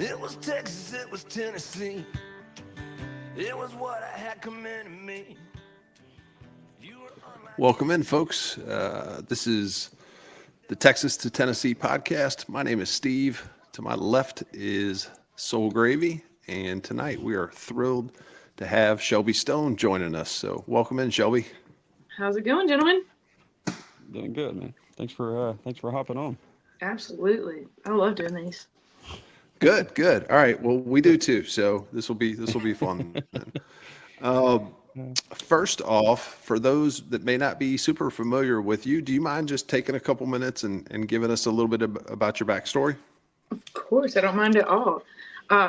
It was Texas, it was Tennessee. It was what I had coming to me. Welcome in, folks. This is the Texas to Tennessee podcast. My name is Steve. To my left is Soul Gravy. And tonight we are thrilled to have Shelby Stone joining us. So welcome in, Shelby. How's it going, gentlemen? Doing good, man. Thanks for hopping on. Absolutely. I love doing these. Good. All right. Well, we do too. So this will be fun. First off, for those that may not be super familiar with you, do you mind just taking a couple minutes and giving us a little bit about your backstory? Of course, I don't mind at all.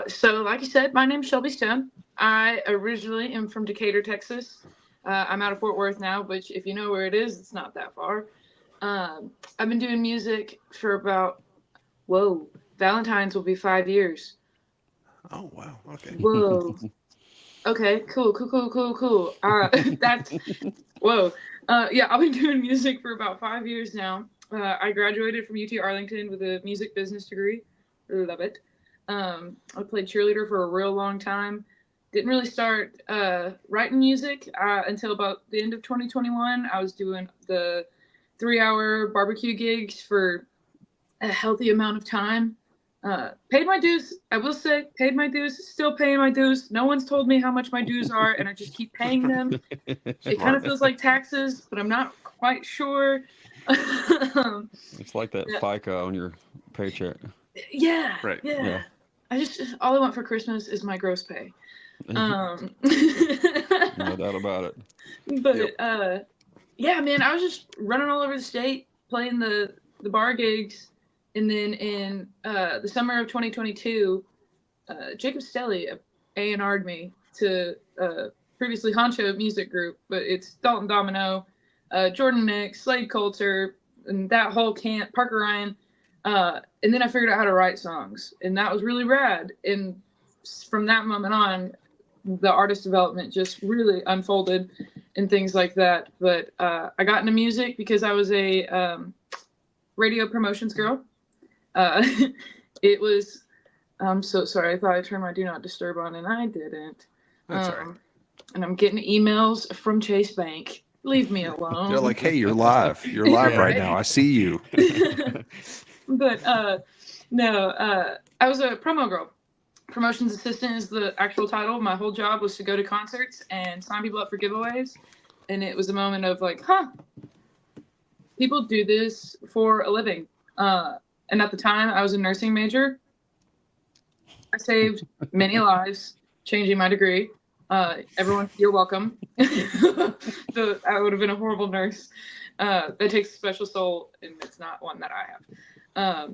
So like you said, my name's Shelby Stone. I originally am from Decatur, Texas. I'm out of Fort Worth now, which if you know where it is, it's not that far. I've been doing music for about, Valentine's will be 5 years. Oh, wow. Okay. Whoa. Okay, cool. That's, whoa. Yeah, I've been doing music for about 5 years now. I graduated from UT Arlington with a music business degree. Really love it. I played cheerleader for a real long time. Didn't really start writing music until about the end of 2021. I was doing the 3-hour barbecue gigs for a healthy amount of time. Paid my dues. I will say, paid my dues. Still paying my dues. No one's told me how much my dues are, and I just keep paying them. It kind of feels like taxes, but I'm not quite sure. It's like that FICA on your paycheck. Yeah. Right. Yeah. All I want for Christmas is my gross pay. No doubt about it. But yeah, man, I was just running all over the state, playing the bar gigs. And then in the summer of 2022, Jacob Stelly A&R'd me to previously Honcho Music Group, but it's Dalton Domino, Jordan Nix, Slade Coulter, and that whole camp, Parker Ryan. And then I figured out how to write songs, and that was really rad. And from that moment on, the artist development just really unfolded and things like that. But I got into music because I was a radio promotions girl. It was, I'm so sorry. I thought I turned my do not disturb on and I didn't. That's all right. And I'm getting emails from Chase Bank. Leave me alone. They're like, hey, you're live. You're live right now. I see you. But no, I was a promo girl. Promotions assistant is the actual title. My whole job was to go to concerts and sign people up for giveaways. And it was a moment of like, people do this for a living. And at the time, I was a nursing major. I saved many lives, changing my degree. Everyone, you're welcome. I would have been a horrible nurse. That takes a special soul, and it's not one that I have.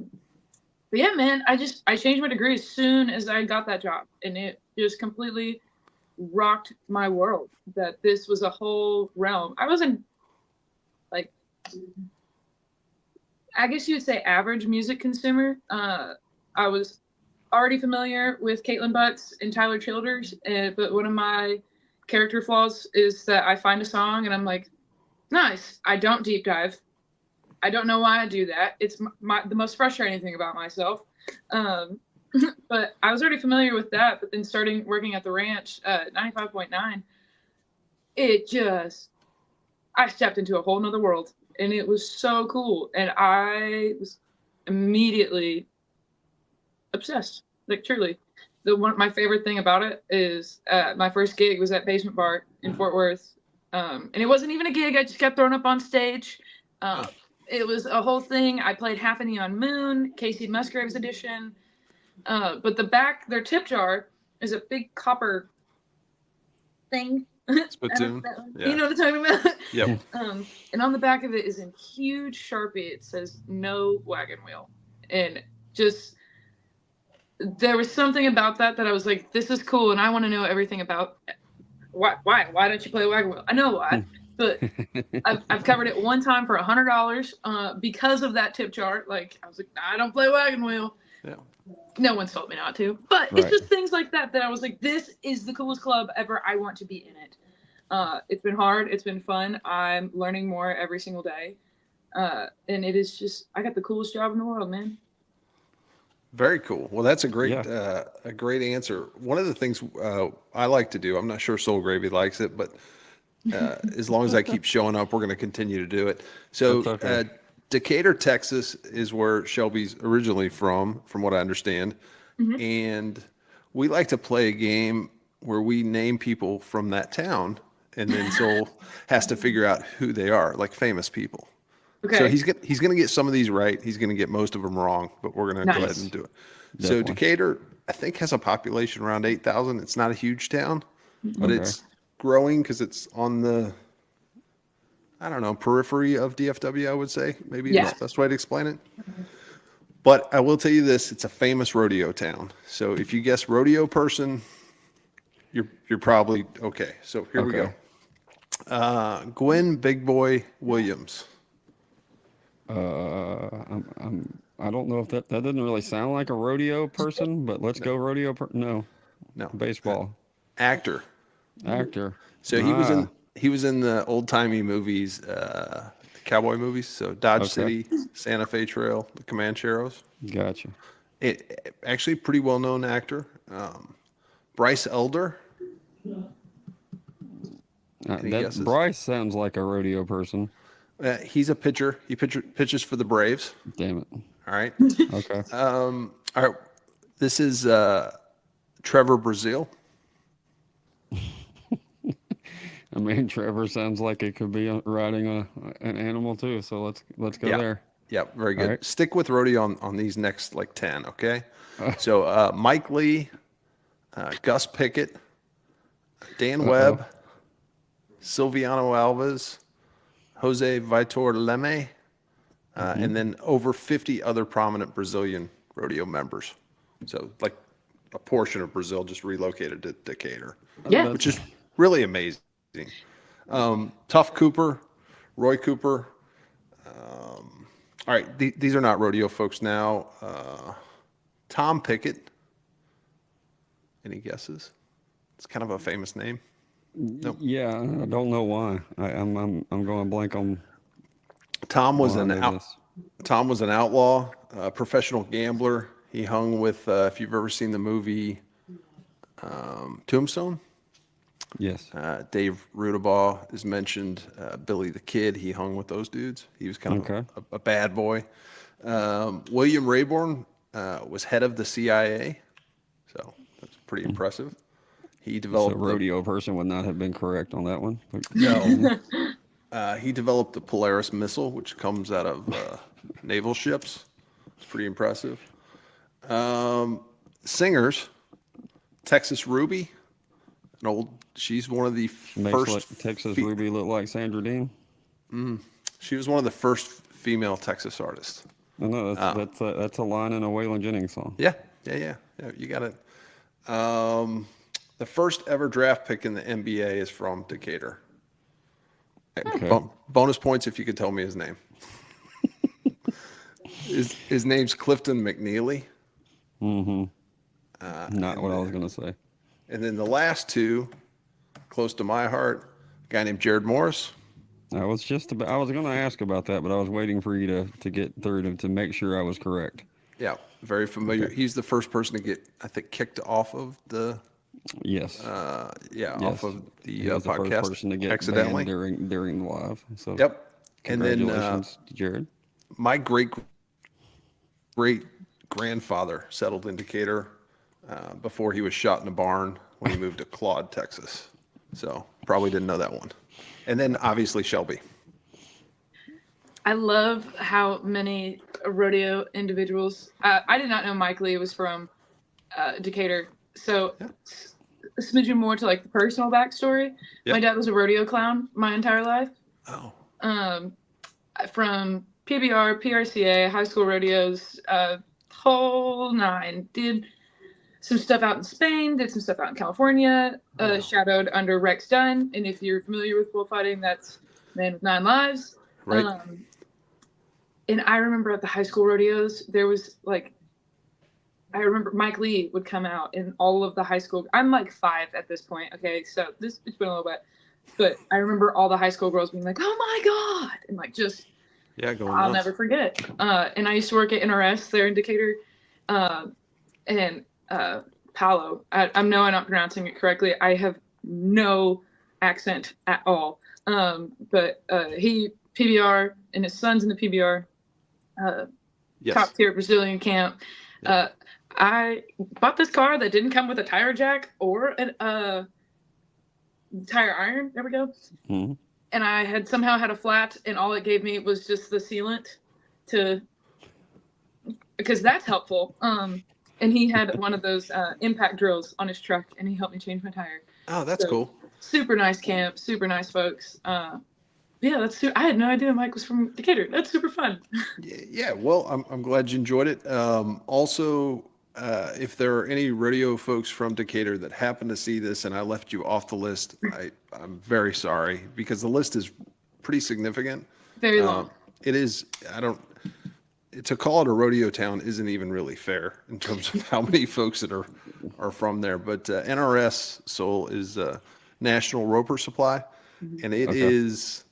But yeah, man, I changed my degree as soon as I got that job, and it just completely rocked my world. That this was a whole realm. I wasn't like, I guess you would say average music consumer. I was already familiar with Kaitlin Butts and Tyler Childers, but one of my character flaws is that I find a song and I'm like, nice. I don't deep dive. I don't know why I do that. It's the most frustrating thing about myself. But I was already familiar with that, but then starting working at the ranch at 95.9, I stepped into a whole nother world. And it was so cool. And I was immediately obsessed. Like, truly. My favorite thing about it is my first gig was at Basement Bar in Fort Worth. And it wasn't even a gig. I just kept throwing up on stage. It was a whole thing. I played Half a Neon Moon, Casey Musgraves edition. But their tip jar is a big copper thing. Spittoon. You know what I'm talking about? Yep. And on the back of it is in huge Sharpie. It says "No wagon wheel," and just there was something about that I was like, "This is cool," and I want to know everything about why don't you play wagon wheel? I know why, but I've covered it one time for $100 because of that tip jar. Like I was like, I don't play wagon wheel. Yeah. No one's told me not to, but It's just things like that I was like, this is the coolest club ever. I want to be in it. It's been hard. It's been fun. I'm learning more every single day. And it is just, I got the coolest job in the world, man. Very cool. Well, that's a great Yeah. a great answer. One of the things I like to do, I'm not sure Soul Gravy likes it, but as long as I keep showing up, we're going to continue to do it. So, That's okay. Decatur, Texas is where Shelby's originally from what I understand. Mhm. And we like to play a game where we name people from that town, and then Soul has to figure out who they are, like famous people. So Okay. he's gonna get some of these right. He's gonna get most of them wrong, but we're gonna go ahead Nice. and do it. So Definitely. Decatur, I think, has a population around 8,000. It's not a huge town, but Okay. it's growing because it's on the, I don't know, periphery of DFW, I would say. Maybe Yeah. is the best way to explain it. But I will tell you this, it's a famous rodeo town. So if you guess rodeo person, you're probably okay. So here we go. Okay. Gwen Big Boy Williams. I don't know if that doesn't really sound like a rodeo person, but let's go rodeo. No, No. baseball Actor. actor. So Ah, he was in the old timey movies, cowboy movies. So Dodge okay, City, Santa Fe Trail, the Comancheros. gotcha. Actually pretty well known actor. Bryce Elder. Any That guesses? Bryce sounds like a rodeo person. He's a pitcher. Pitches for the Braves. Damn it. All right. Okay. All right. This is Trevor Brazil. I mean, Trevor sounds like it could be riding an animal too. So let's go Yeah. there. Yeah. Very All good. right. Stick with rodeo on these next like 10. Okay. So Mike Lee, Gus Pickett, Dan Uh-oh. Webb, Silviano Alves, Jose Vitor Leme, Hmm. and then over 50 other prominent Brazilian rodeo members. So, like a portion of Brazil just relocated to Decatur, Yeah. which is really amazing. Tough Cooper, Roy Cooper. All right, these are not rodeo folks now. Tom Pickett. Any guesses? It's kind of a famous name. Nope. Yeah, I don't know why. I'm going blank on Tom was why I an know this. Tom was an outlaw, professional gambler. He hung with, if you've ever seen the movie Tombstone, Yes. Dave Rudabaugh is mentioned. Billy the Kid, he hung with those dudes. He was kind of Okay. a bad boy. William Rayborn was head of the CIA, so that's pretty impressive. He So developed the rodeo person would not have been correct on that one. But no, continue. he developed the Polaris missile, which comes out of naval ships. It's pretty impressive. Singers, Texas Ruby, she's one of the Makes first. Texas Ruby look like Sandra Dean. She was one of the first female Texas artists. No, no, that's a line in a Waylon Jennings song. Yeah, yeah. You got it. The first ever draft pick in the NBA is from Decatur. Okay. Bonus points if you could tell me his name. His name's Clifton McNeely. Not what I was gonna say. And then the last two, close to my heart, a guy named Jared Morris. I was gonna ask about that, but I was waiting for you to get through to make sure I was correct. Yeah, very familiar. Okay. He's the first person to get, I think, kicked off of the, Yes. off Yes. of the He was the first podcast person to get accidentally. banned during the live. So Yep. And then congratulations, Jared. my great grandfather settled in Decatur before he was shot in a barn when he moved to Claude, Texas. So probably didn't know that one. And then obviously Shelby. I love how many rodeo individuals. I did not know Mike Lee was from Decatur. So Yeah. a smidgen more to like the personal backstory. Yep. My dad was a rodeo clown my entire life. Oh, From PBR, PRCA, high school rodeos, whole nine. Did some stuff out in Spain, did some stuff out in California, wow. shadowed under Rex Dunn. And if you're familiar with bullfighting, that's Man with 9 Lives. Right. And I remember at the high school rodeos, there was like, I remember Mike Lee would come out in all of the high school. I'm like 5 at this point. Okay. So it's been a little bit, but I remember all the high school girls being like, oh my God. And like, just, Yeah, going I'll nuts. never forget it. And I used to work at NRS there in Decatur. and Paolo. I know I'm not pronouncing it correctly. I have no accent at all. But he PBR and his son's in the PBR. Yes. Top tier Brazilian camp. I bought this car that didn't come with a tire jack or a tire iron. There we go. Mm-hmm. And I had somehow had a flat, and all it gave me was just the sealant because that's helpful. And he had one of those impact drills on his truck, and he helped me change my tire. Oh, that's cool. Super nice camp, super nice folks. Yeah, I had no idea Mike was from Decatur. That's super fun. Yeah, well, I'm glad you enjoyed it. Also, if there are any rodeo folks from Decatur that happen to see this and I left you off the list, I'm very sorry because the list is pretty significant. Very long. It is. To call it a rodeo town isn't even really fair in terms of how many folks that are from there. But NRS Soul is National Roper Supply, and it is.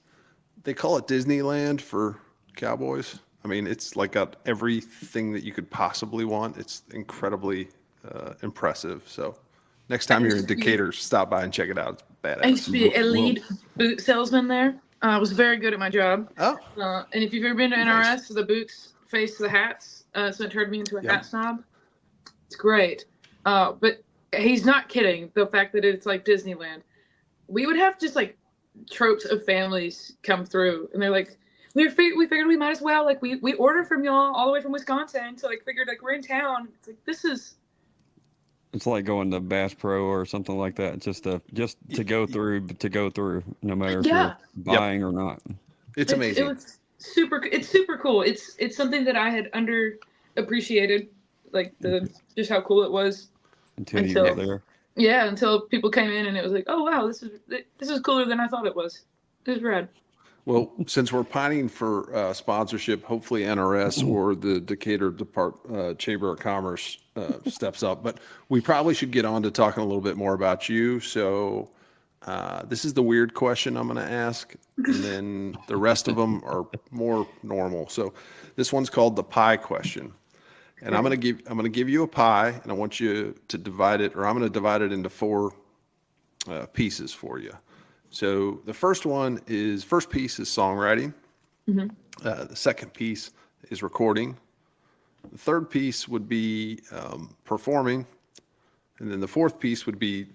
They call it Disneyland for cowboys. I mean, it's like got everything that you could possibly want. It's incredibly impressive. So next time you're in Decatur, stop by and check it out. It's badass. I used to be a lead boot salesman there. I was very good at my job. Oh. And if you've ever been to NRS, the boots face the hats. So it turned me into a hat snob. It's great. But he's not kidding. The fact that it's like Disneyland. We would have just like tropes of families come through, and they're like, we figured we might as well, like we order from y'all all the way from Wisconsin, so like figured like we're in town. It's like it's like going to Bass Pro or something like that, just to go through, no matter if you're buying or not. It's amazing. It's super cool. It's something that I had underappreciated, like just how cool it was until you got there. Yeah, until people came in and it was like, oh wow, this is cooler than I thought it was. It was rad. Well, since we're pining for sponsorship, hopefully NRS or the Decatur Chamber of Commerce steps up. But we probably should get on to talking a little bit more about you. So this is the weird question I'm going to ask, and then the rest of them are more normal. So this one's called the pie question. And I'm going to give you a pie, and I want you to divide it, or I'm going to divide it into 4 pieces for you. So the first piece is songwriting. Mm-hmm. The second piece is recording. The third piece would be performing, and then the fourth piece would be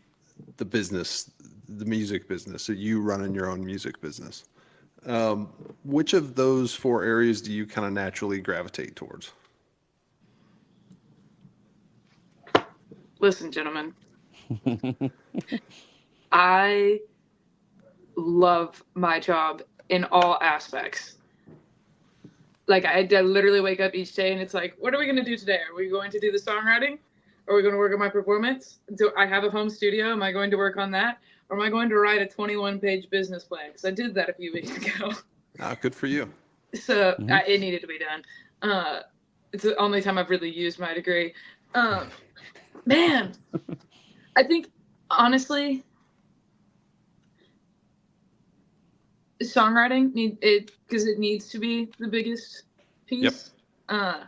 the business, the music business. So you running your own music business. Which of those 4 areas do you kind of naturally gravitate towards? Listen, gentlemen, I love my job in all aspects. Like I literally wake up each day and it's like, what are we going to do today? Are we going to do the songwriting? Are we going to work on my performance? Do I have a home studio? Am I going to work on that? Or am I going to write a 21-page business plan? Because I did that a few weeks ago. Good for you. So it needed to be done. It's the only time I've really used my degree. Man, I think honestly, songwriting because it needs to be the biggest piece. Yep.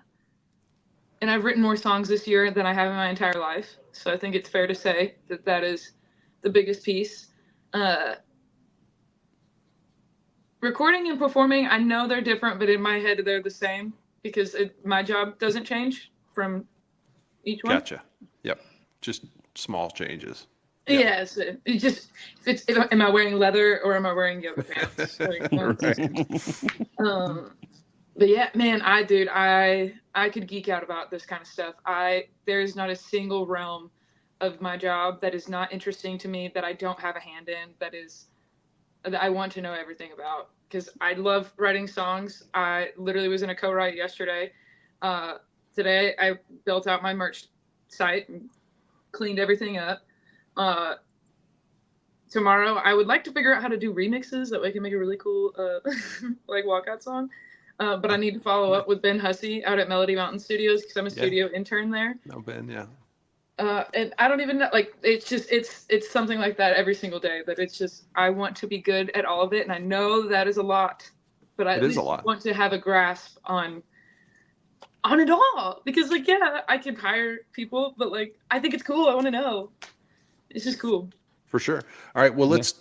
And I've written more songs this year than I have in my entire life, so I think it's fair to say that is the biggest piece. Recording and performing, I know they're different, but in my head they're the same because my job doesn't change from each one. Gotcha. Yep. Just small changes. Yep. Yes. Am I wearing leather or am I wearing yoga pants? But yeah, man, I could geek out about this kind of stuff. There's not a single realm of my job that is not interesting to me, that I don't have a hand in, that I want to know everything about, because I love writing songs. I literally was in a co-write yesterday. Today I built out my merch site and cleaned everything up. Tomorrow I would like to figure out how to do remixes that way I can make a really cool like walkout song. But I need to follow up with Ben Hussey out at Melody Mountain Studios because I'm a studio intern there. No, Ben, yeah. And I don't even know, like, it's something like that every single day, that it's just, I want to be good at all of it. And I know that is a lot, but I at least want to have a grasp on on it all, because like, yeah, I could hire people, but like, I think it's cool. I want to know. It's just cool. For sure. All right. Well, let's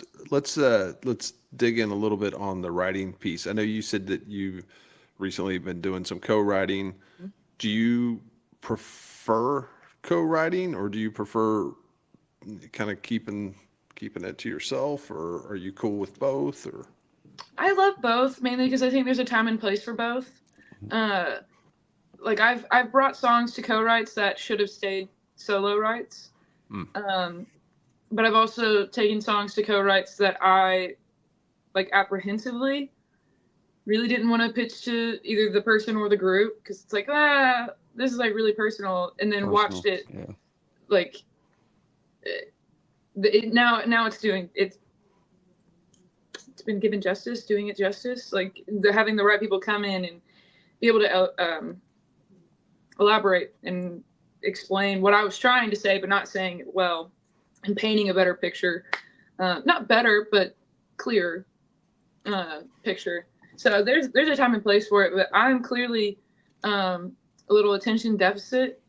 dig in a little bit on the writing piece. I know you said that you recently been doing some co-writing. Do you prefer co-writing, or do you prefer kind of keeping it to yourself, or are you cool with both? Or I love both, mainly because I think there's a time and place for both. Like I've brought songs to co-writes that should have stayed solo writes. But I've also taken songs to co-writes that I like apprehensively really didn't want to pitch to either the person or the group, because it's like, this is like really personal, and then watched it like now it's been given justice, doing it justice, like having the right people come in and be able to elaborate and explain what I was trying to say but not saying it well, and painting a better picture, not better but clearer picture. So there's a time and place for it, but I'm clearly a little attention deficit.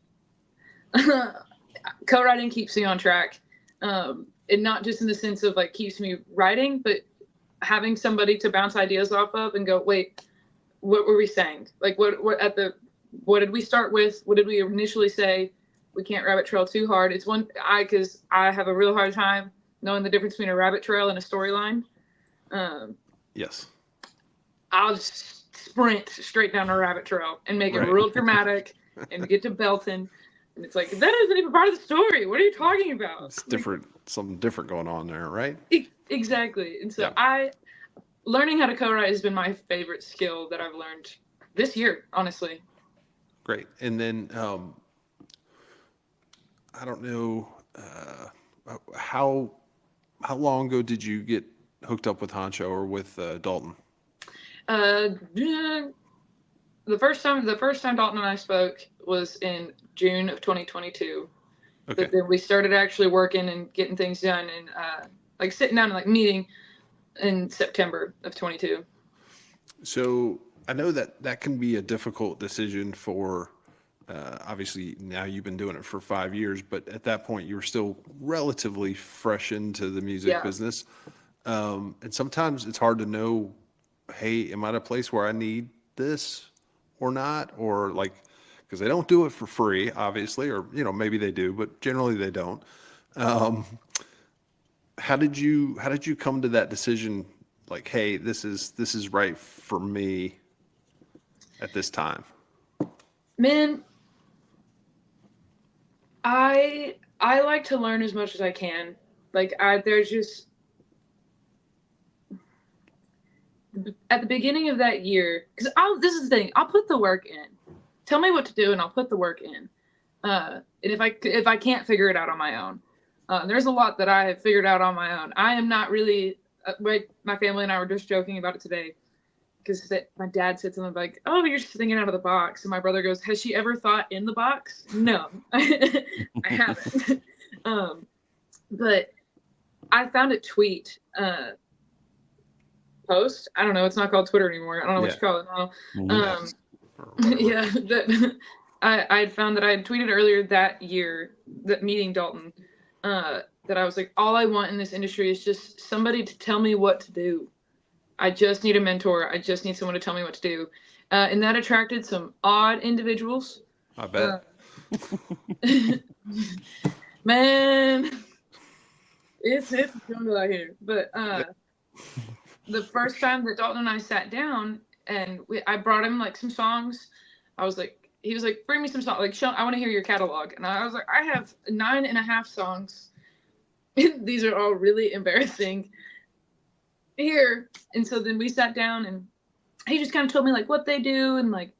Co-writing keeps me on track, and not just in the sense of like keeps me writing, but having somebody to bounce ideas off of and go, wait, what were we saying? Like what did we start with? What did we initially say? We can't rabbit trail too hard. It's because I have a real hard time knowing the difference between a rabbit trail and a storyline. Yes. I'll just sprint straight down a rabbit trail and make it real dramatic and get to Belton. And it's like, that isn't even part of the story. What are you talking about? It's different, something different going on there, right? Exactly. And so learning how to co-write has been my favorite skill that I've learned this year, honestly. Great. And then I don't know how long ago did you get hooked up with Honcho or with Dalton? The first time Dalton and I spoke was in June of 2022. Okay. But then we started actually working and getting things done, and like sitting down and like meeting in September of 22. So I know that can be a difficult decision for, obviously now you've been doing it for 5 years, but at that point you were still relatively fresh into the music business. And sometimes it's hard to know, hey, am I at a place where I need this or not? Or like, because they don't do it for free, obviously, or, maybe they do, but generally they don't. How did you come to that decision? Like, hey, this is right for me at this time. Man, I like to learn as much as I can. Like there's just, at the beginning of that year, because this is the thing, I'll put the work in. Tell me what to do and I'll put the work in. And if I can't figure it out on my own, there's a lot that I have figured out on my own. I am not really, my family and I were just joking about it today, because my dad said something like, oh, you're just thinking out of the box. And my brother goes, has she ever thought in the box? No, I haven't. But I found a tweet, post. I don't know. It's not called Twitter anymore. I don't know what you call it now. That I had found that I had tweeted earlier that year, that meeting Dalton, that I was like, all I want in this industry is just somebody to tell me what to do. I just need a mentor. I just need someone to tell me what to do. And that attracted some odd individuals. I bet. Man, it's a jungle out here. But the first time that Dalton and I sat down, and I brought him like some songs. He was like, bring me some songs. Like, I want to hear your catalog. And I was like, I have 9.5 songs. These are all really embarrassing. Here. And so then we sat down, and he just kind of told me like what they do, and like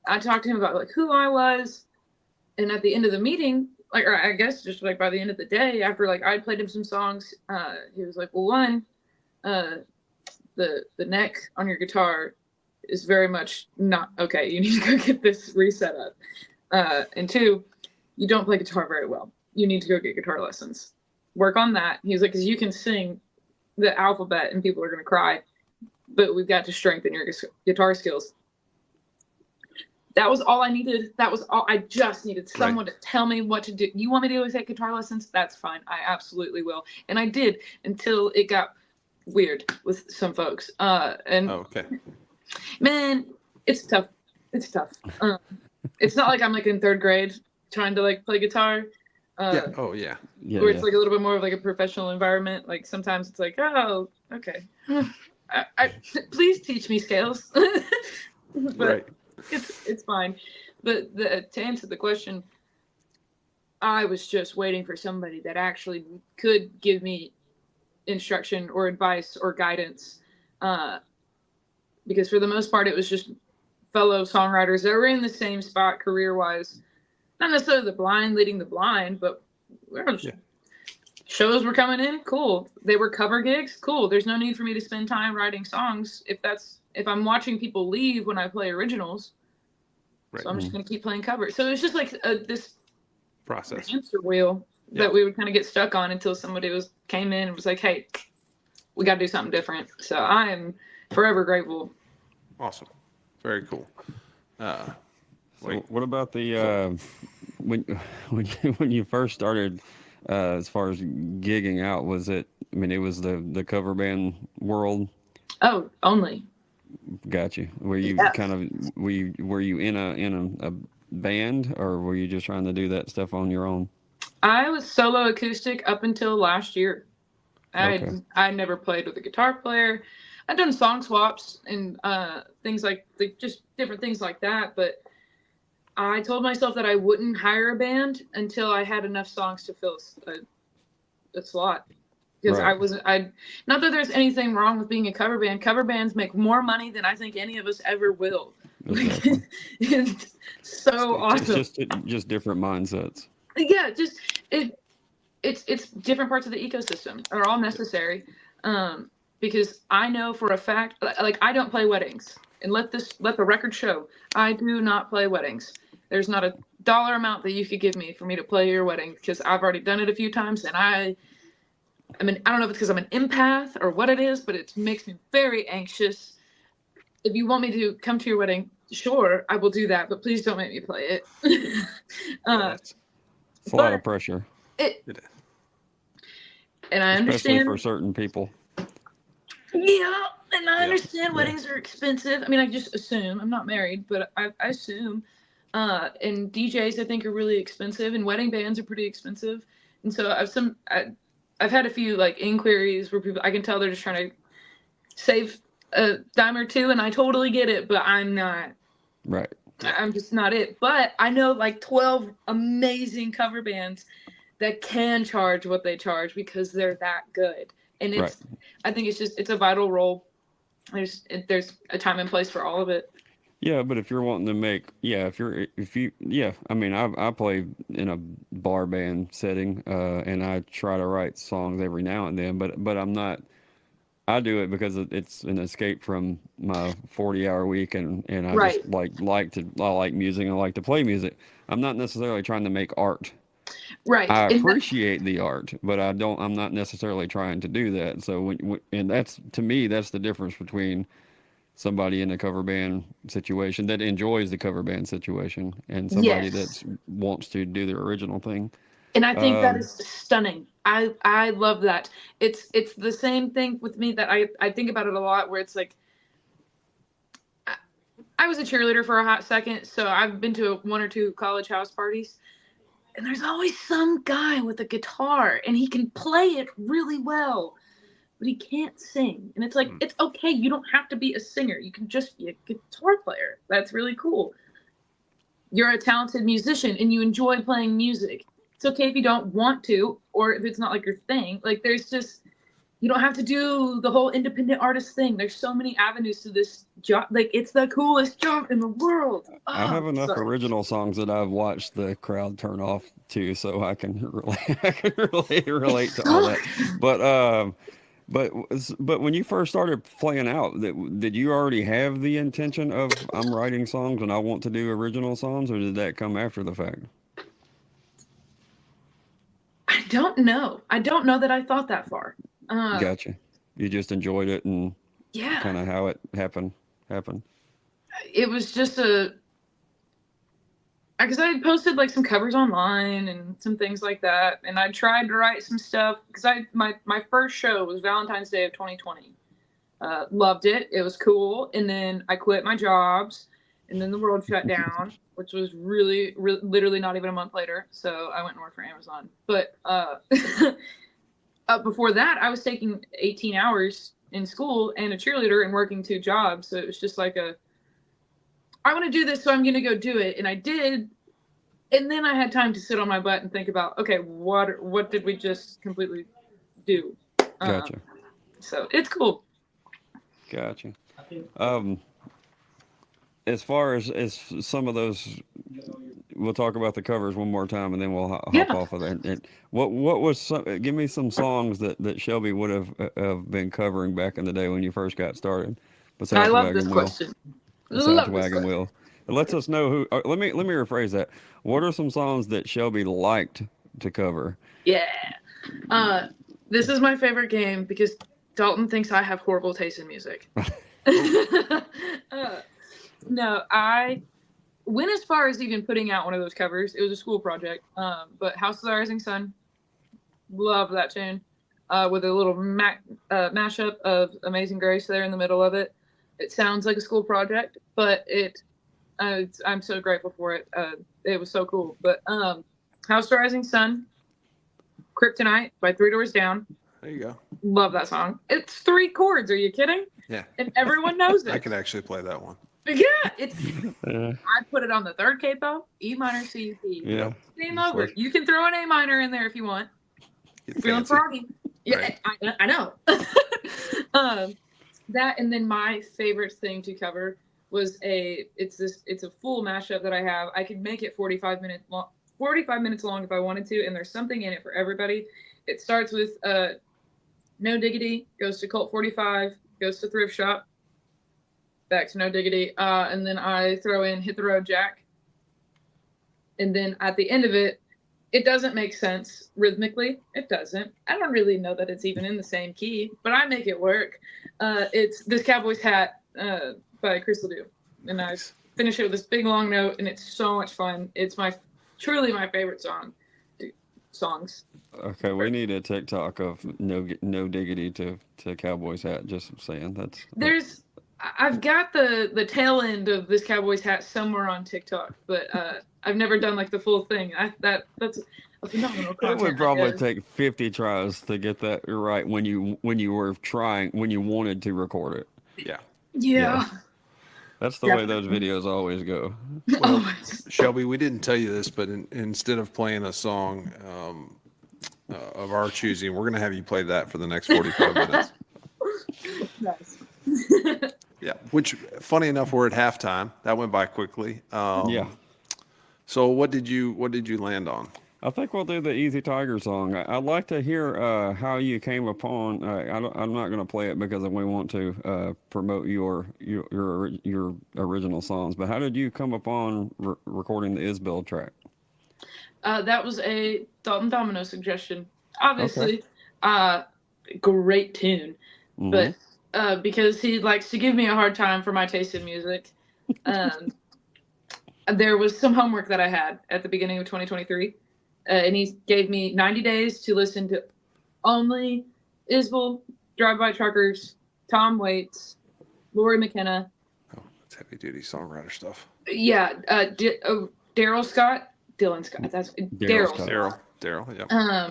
I talked to him about like who I was. And at the end of the meeting, like, or I guess just like by the end of the day, after like I played him some songs, he was like, well, one, the neck on your guitar is very much not okay. You need to go get this reset up. And two, you don't play guitar very well. You need to go get guitar lessons. Work on that. He was like, because you can sing the alphabet and people are going to cry, but we've got to strengthen your guitar skills. that was all I needed. That was all I just needed. Someone to tell me what to do. You want me to go take guitar lessons? That's fine. I absolutely will. And I did until it got weird with some folks. Man, it's tough. It's tough. It's not like I'm like in third grade trying to like play guitar. Yeah. Where it's like a little bit more of like a professional environment. Like sometimes it's like, oh, okay. Please teach me scales. But it's fine. But to answer the question, I was just waiting for somebody that actually could give me instruction or advice or guidance. Because for the most part, it was just fellow songwriters that were in the same spot career-wise. Not necessarily the blind leading the blind, but shows were coming in, cool. They were cover gigs, cool. There's no need for me to spend time writing songs if I'm watching people leave when I play originals. So I'm just gonna keep playing covers. So it's just like this process hamster wheel that we would kind of get stuck on until somebody came in and was like, "Hey, we got to do something different." So I am forever grateful. Awesome, very cool. So what about the when you first started, as far as gigging out? Was it? I mean, it was the cover band world. Oh, only. Got you. Were you were you in a band, or were you just trying to do that stuff on your own? I was solo acoustic up until last year. I never played with a guitar player. I've done song swaps and things like just different things like that, but I told myself that I wouldn't hire a band until I had enough songs to fill a slot. Because not that there's anything wrong with being a cover band. Cover bands make more money than I think any of us ever will. Exactly. It's so awesome. Just different mindsets. Yeah, just it's different parts of the ecosystem are all necessary. Because I know for a fact, like I don't play weddings, and let the record show, I do not play weddings. There's not a dollar amount that you could give me for me to play your wedding, because I've already done it a few times, and I mean, I don't know if it's because I'm an empath or what it is, but it makes me very anxious. If you want me to come to your wedding, sure, I will do that, but please don't make me play it. It's a lot of pressure. And I understand. Especially for certain people. Yeah, and I understand weddings are expensive. I mean, I just assume. I'm not married, but I assume. And DJs, I think, are really expensive, and wedding bands are pretty expensive. And so I've had a few like inquiries where I can tell they're just trying to save a dime or two, and I totally get it, but I'm not. Right. I'm just not it. But I know like 12 amazing cover bands that can charge what they charge because they're that good. And I think it's a vital role. There's a time and place for all of it. Yeah, but if you're wanting to make, I mean, I play in a bar band setting, and I try to write songs every now and then, but I'm not, I do it because it's an escape from my 40-hour week, and I just I like music, and I like to play music. I'm not necessarily trying to make art. Right. I appreciate the art, but I'm not necessarily trying to do that. So and that's, to me, that's the difference between somebody in a cover band situation that enjoys the cover band situation and somebody that wants to do their original thing. And I think that is stunning. I love that. It's the same thing with me that I think about it a lot, where it's like, I was a cheerleader for a hot second, so I've been to one or two college house parties, and there's always some guy with a guitar, and he can play it really well, but he can't sing. And it's like, it's okay. You don't have to be a singer. You can just be a guitar player. That's really cool. You're a talented musician and you enjoy playing music. It's okay if you don't want to, or if it's not like your thing. Like, there's just, you don't have to do the whole independent artist thing. There's so many avenues to this job. Like, it's the coolest job in the world. I have enough original songs that I've watched the crowd turn off to, so I can relate to all that. But when you first started playing out, did you already have the intention of, I'm writing songs and I want to do original songs, or did that come after the fact? I don't know. I don't know that I thought that far. Gotcha. You just enjoyed it, and kind of how it happened. It was just because I had posted like some covers online and some things like that, and I tried to write some stuff because my first show was Valentine's Day of 2020. Loved it. It was cool, and then I quit my jobs, and then the world shut down, which was really literally not even a month later. So I went and worked for Amazon. But before that, I was taking 18 hours in school and a cheerleader and working 2 jobs. So it was just like I want to do this, so I'm going to go do it. And I did. And then I had time to sit on my butt and think about, okay, what did we just completely do? Gotcha. So it's cool. Gotcha. As far as some of those, we'll talk about the covers one more time, and then we'll hop off of that. And what was give me some songs that Shelby would have been covering back in the day when you first got started? I love this question. Besides Wagon Wheel. It lets us know who. Let me rephrase that. What are some songs that Shelby liked to cover? Yeah. This is my favorite game because Dalton thinks I have horrible taste in music. No, I went as far as even putting out one of those covers. It was a school project. But House of the Rising Sun, love that tune. With a little mashup of Amazing Grace there in the middle of it. It sounds like a school project, but I'm so grateful for it. It was so cool. But House of the Rising Sun, Kryptonite by Three Doors Down. There you go. Love that song. It's 3 chords. Are you kidding? Yeah. And everyone knows it. I can actually play that one. Yeah, it's. I put it on the 3rd capo, E minor, C, D. Yeah. Game over. You can throw an A minor in there if you want. Feeling froggy. Yeah, right. I know. That, and then my favorite thing to cover was it's a full mashup that I have. I could make it 45 minutes long if I wanted to, and there's something in it for everybody. It starts with No Diggity, goes to Cult 45, goes to Thrift Shop, back to No Diggity, and then I throw in Hit the Road Jack. And then at the end of it, it doesn't make sense rhythmically. It doesn't. I don't really know that it's even in the same key, but I make it work. It's This Cowboy's Hat by Chris Ledoux. And I finish it with this big long note, and it's so much fun. It's truly my favorite songs. Okay, we need a TikTok of no diggity to Cowboy's Hat. Just saying I've got the tail end of This Cowboy's Hat somewhere on TikTok, but I've never done like the full thing. That's a phenomenal content. It would probably take 50 tries to get that right when you wanted to record it. Yeah. That's the way those videos always go. Well, Shelby, we didn't tell you this, but instead of playing a song of our choosing, we're going to have you play that for the next 45 minutes. Nice. Yeah, which, funny enough, we're at halftime. That went by quickly. Yeah. So what did you land on? I think we'll do the Easy Tiger song. I'd like to hear how you came upon. I'm not going to play it because we want to promote your original songs. But how did you come upon recording the Isbell track? That was a Dalton Domino suggestion. Obviously, great tune, but because he likes to give me a hard time for my taste in music, there was some homework that I had at the beginning of 2023. And he gave me 90 days to listen to only Isbell, Drive-By Truckers, Tom Waits, Lori McKenna. Oh, it's heavy-duty songwriter stuff. Yeah, Dylan Scott. That's Daryl. Daryl, yeah.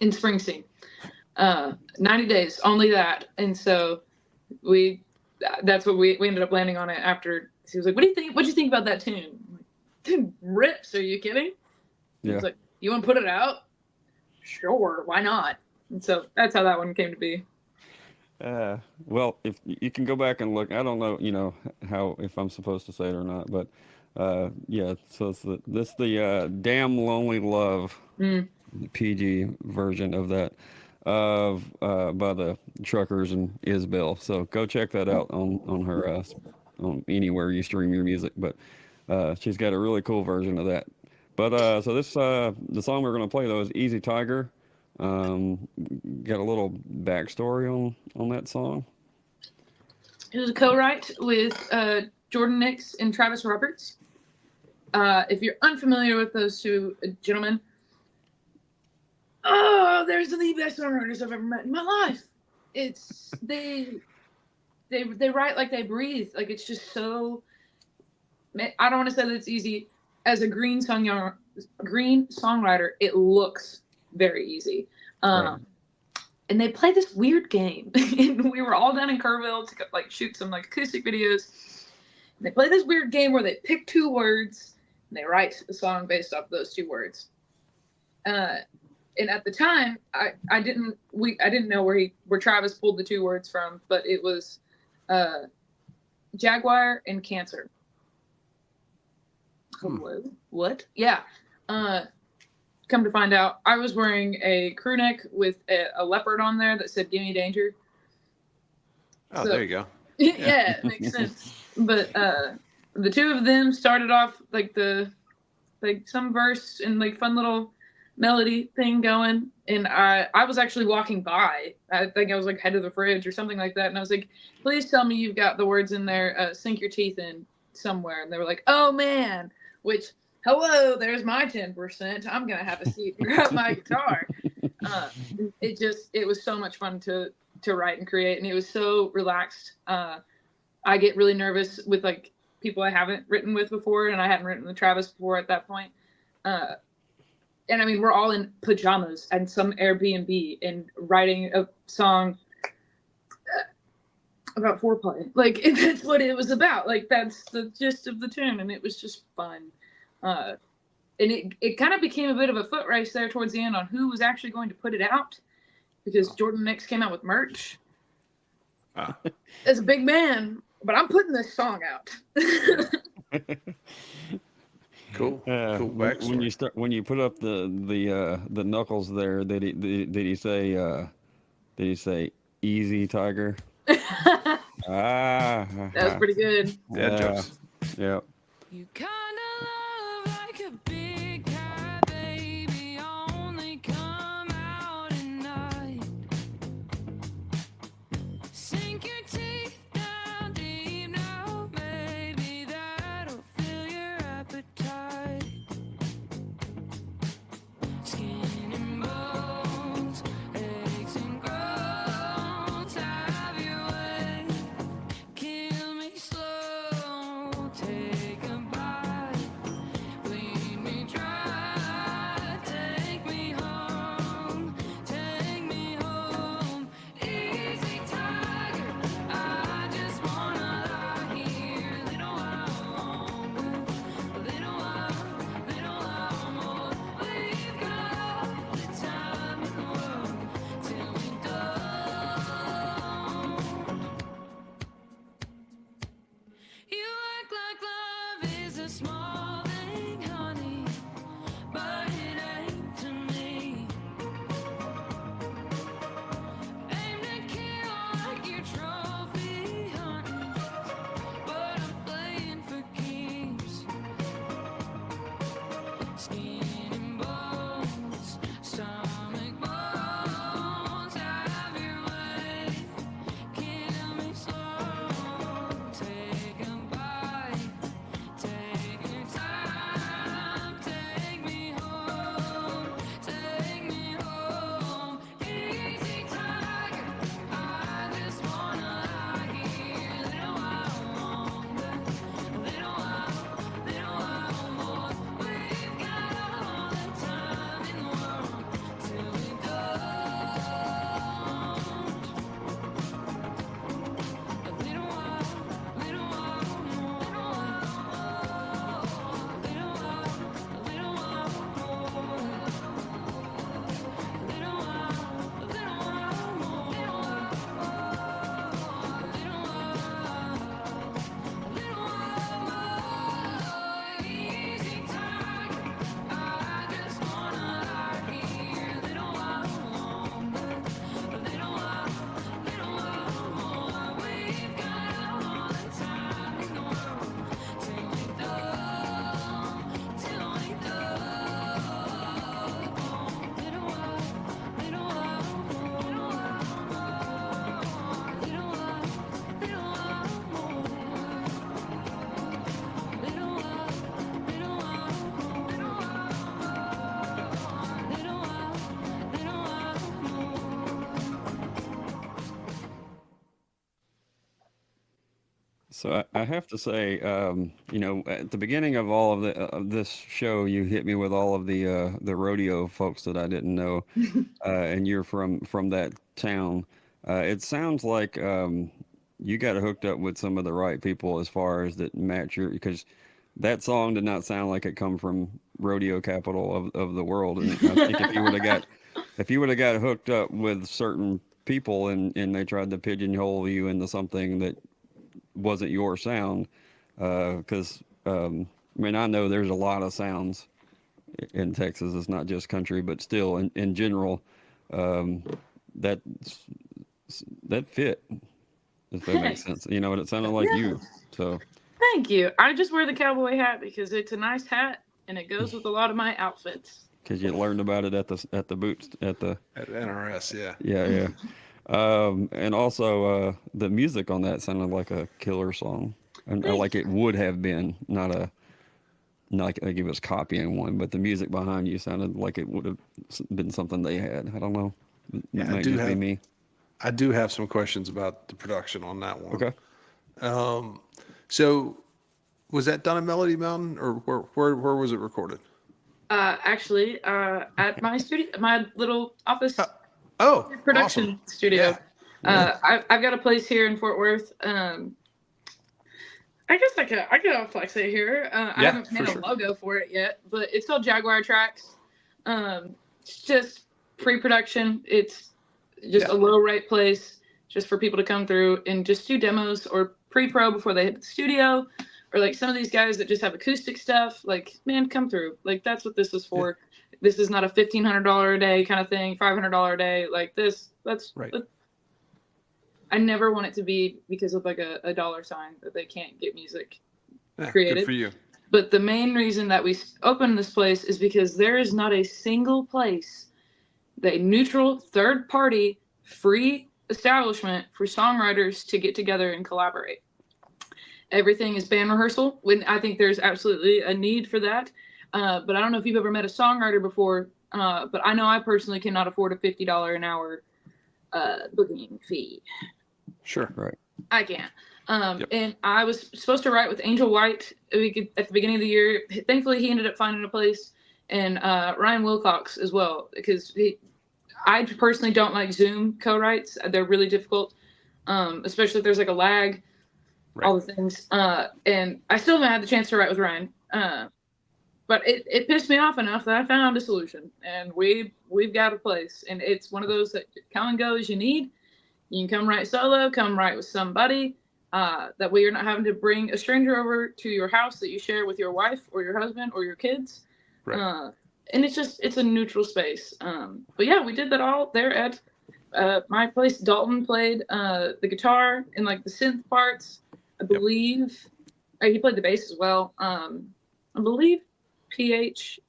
In Springsteen. 90 days, only that. And so that's what we ended up landing on it after. He was like, "What do you think? What'd you think about that tune?" I'm like, "Dude, rips, are you kidding?" Yeah. He's like, "You want to put it out?" Sure, why not? And so that's how that one came to be. Well, if you can go back and look, I don't know, how, if I'm supposed to say it or not, but so it's the Damn Lonely Love PG version of that by the Truckers and Isbell. So go check that out on her on anywhere you stream your music. But she's got a really cool version of that. But so this the song we're gonna play though is Easy Tiger. Got a little backstory on that song. It was a co-write with Jordan Nix and Travis Roberts. If you're unfamiliar with those two gentlemen, oh, there's the best songwriters I've ever met in my life. It's they write like they breathe. Like it's just so. I don't want to say that it's easy. As a green songwriter, it looks very easy. Right. And they play this weird game. And we were all down in Kerrville to like shoot some like acoustic videos. And they play this weird game where they pick 2 words and they write a song based off those 2 words. And at the time, I didn't know where Travis pulled the 2 words from, but it was Jaguar and Cancer. What? Yeah. Come to find out, I was wearing a crew neck with a leopard on there that said "Gimme Danger." Oh, so, there you go. Yeah, it makes sense. But the 2 of them started off like some verse and like fun little melody thing going, and I was actually walking by. I think I was like head of the fridge or something like that, and I was like, "Please tell me you've got the words in there. Sink your teeth in somewhere." And they were like, "Oh man," which. Hello, there's my 10%. I'm gonna have a seat and grab my guitar. It was so much fun to write and create, and it was so relaxed. I get really nervous with like people I haven't written with before, and I hadn't written with Travis before at that point. And I mean, we're all in pajamas and some Airbnb and writing a song about foreplay. Like that's what it was about. Like that's the gist of the tune, and it was just fun. And it kind of became a bit of a foot race there towards the end on who was actually going to put it out, because Jordan Mix came out with merch. As a big man, but I'm putting this song out. Cool. Cool backstory. When you put up the knuckles there, did he say easy tiger? That was pretty good. Dad jokes. Yeah. You kinda love like a big cat, baby, only come out at night. Sink your teeth down deep now, baby, that'll fill your appetite. Skin and bones, eggs and groans, have your way. Kill me slow, take a bite. So I have to say, at the beginning of all of this show, you hit me with all of the rodeo folks that I didn't know, and you're from that town. It sounds like you got hooked up with some of the right people as far as that match your because that song did not sound like it come from rodeo capital of the world. And I think if you would have got hooked up with certain people and they tried to pigeonhole you into something that wasn't your sound, because I mean I know there's a lot of sounds in Texas. It's not just country, but still in general, um, that that fit, if that makes Thanks. sense. You know, and it sounded like Yeah. you. So Thank you. I just wear the cowboy hat because it's a nice hat and it goes with a lot of my outfits. because you learned about it at the boots at the At NRS, yeah. yeah. And also the music on that sounded like a killer song, and Thank like it would have been, not like it was copying one, but the music behind you sounded like it would have been something they had. I don't know. It Yeah, might just be me. I do have some questions about the production on that one. Okay. So was that done at Melody Mountain, or where was it recorded? Actually, at my studio, my little office Oh, production awesome. studio. Yeah. I've got a place here in Fort Worth. I guess I could flex it here. I Yeah, haven't made for a sure. logo for it yet, but it's called Jaguar Tracks. It's just pre-production. It's just Yeah. a low rate place just for people to come through and just do demos or pre-pro before they hit the studio, or like some of these guys that just have acoustic stuff. Like, man, come through. Like, that's what this is for. This is not a $1,500 a day kind of thing, $500 a day. Like this. Right. I never want it to be because of like a dollar sign that they can't get music Yeah, created. good for you. But the main reason that we opened this place is because there is not a single place, the neutral, third-party, free establishment for songwriters to get together and collaborate. Everything is band rehearsal. When I think there's absolutely a need for that. But I don't know if you've ever met a songwriter before. But I know I personally cannot afford a $50 an hour booking fee. Sure. Right. I can't. Yep. And I was supposed to write with Angel White at the beginning of the year. Thankfully, he ended up finding a place, and Ryan Wilcox as well, because I personally don't like Zoom co-writes. They're really difficult, especially if there's like a lag, Right. all the things. And I still haven't had the chance to write with Ryan. But it pissed me off enough that I found a solution, and we've got a place, and it's one of those that come and go as you need. You can come write solo, come write with somebody. That way you're not having to bring a stranger over to your house that you share with your wife or your husband or your kids. Right. And it's a neutral space. But yeah, we did that all there at my place. Dalton played the guitar and like the synth parts. I believe he played the bass as well. I believe PH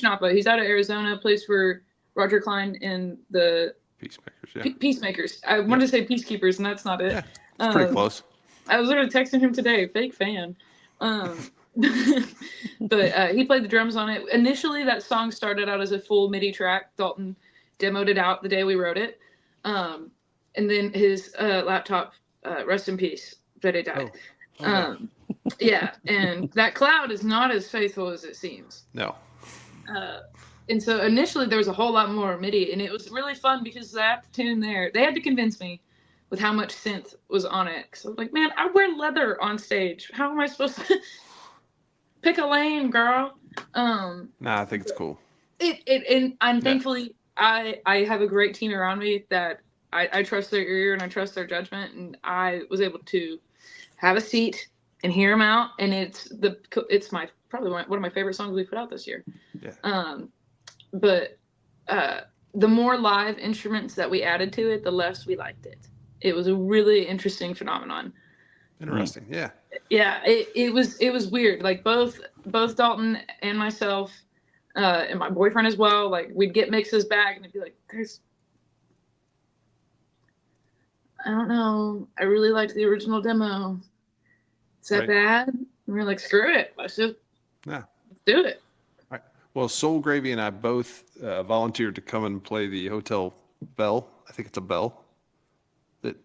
Napa. He's out of Arizona, plays for Roger Klein in the Peacemakers, yeah. Peacemakers. I wanted to say Peacekeepers, and that's not it. Yeah, it's pretty close. I was literally texting him today, fake fan. But he played the drums on it. Initially, that song started out as a full MIDI track. Dalton demoed it out the day we wrote it. And then his laptop, rest in peace, that it died. Oh. Yeah, and that cloud is not as faithful as it seems. No. And so initially there was a whole lot more MIDI, and it was really fun because that tune there, they had to convince me with how much synth was on it. Because I was like, man, I wear leather on stage. How am I supposed to pick a lane, girl? Nah, I think it's cool. And thankfully I have a great team around me that I trust their ear and I trust their judgment, and I was able to have a seat and hear them out. And it's my probably one of my favorite songs we put out this year. Yeah. But the more live instruments that we added to it, the less we liked it. It was a really interesting phenomenon. Interesting. Yeah. Yeah, it was weird. Like both Dalton and myself, and my boyfriend as well, like we'd get mixes back and it'd be like, I don't know. I really liked the original demo. Is that bad? And we're like, screw it. Let's do it. Well, Soul Gravy and I both volunteered to come and play the hotel bell. I think it's a bell that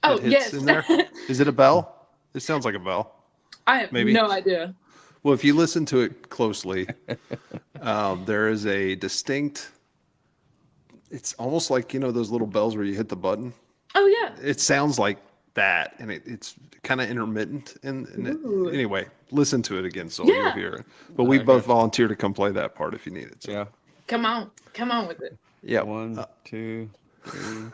hits yes. in there. Is it a bell? It sounds like a bell. I have Maybe. no idea. Well, if you listen to it closely, there is a distinct. It's almost like those little bells where you hit the button. Oh yeah. It sounds like that, and it's kind of intermittent. Ooh. Anyway, listen to it again, so Yeah. you'll hear it. But we both volunteer to come play that part if you need it. So. Yeah. Come on with it. Yeah. 1, 2, 3.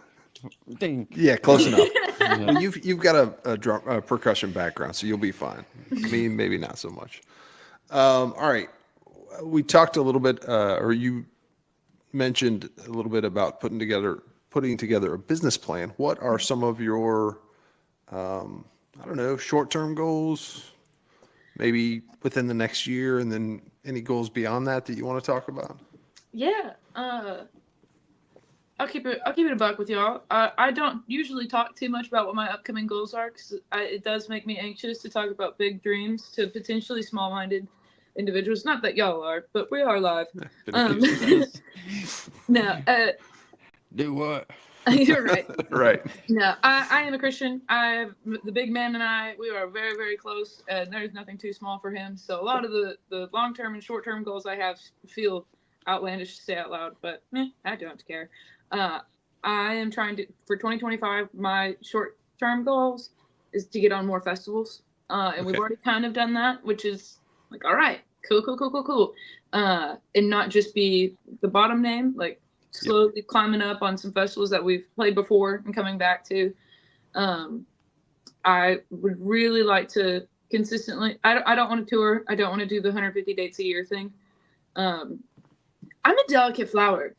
Ding. Yeah, close enough. Yeah. Well, you've got a percussion background, so you'll be fine. Me, maybe not so much. All right, we talked a little bit, or you mentioned a little bit about putting together a business plan. What are some of your, I don't know, short-term goals? Maybe within the next year, and then any goals beyond that you want to talk about? Yeah. I'll keep it a buck with y'all. I don't usually talk too much about what my upcoming goals are because it does make me anxious to talk about big dreams to potentially small-minded individuals. Not that y'all are, but we are live. No. Do what? You're right. Right. No, I am a Christian. The big man and I, we are very, very close, and there's nothing too small for him. So a lot of the long-term and short-term goals I have feel outlandish to say out loud, but I don't care. I am trying to, for 2025, my short-term goals is to get on more festivals, and we've already kind of done that, which is like, all right, cool. And not just be the bottom name, like slowly climbing up on some festivals that we've played before and coming back to. I would really like to consistently, I don't want to tour. I don't want to do the 150 dates a year thing. I'm a delicate flower.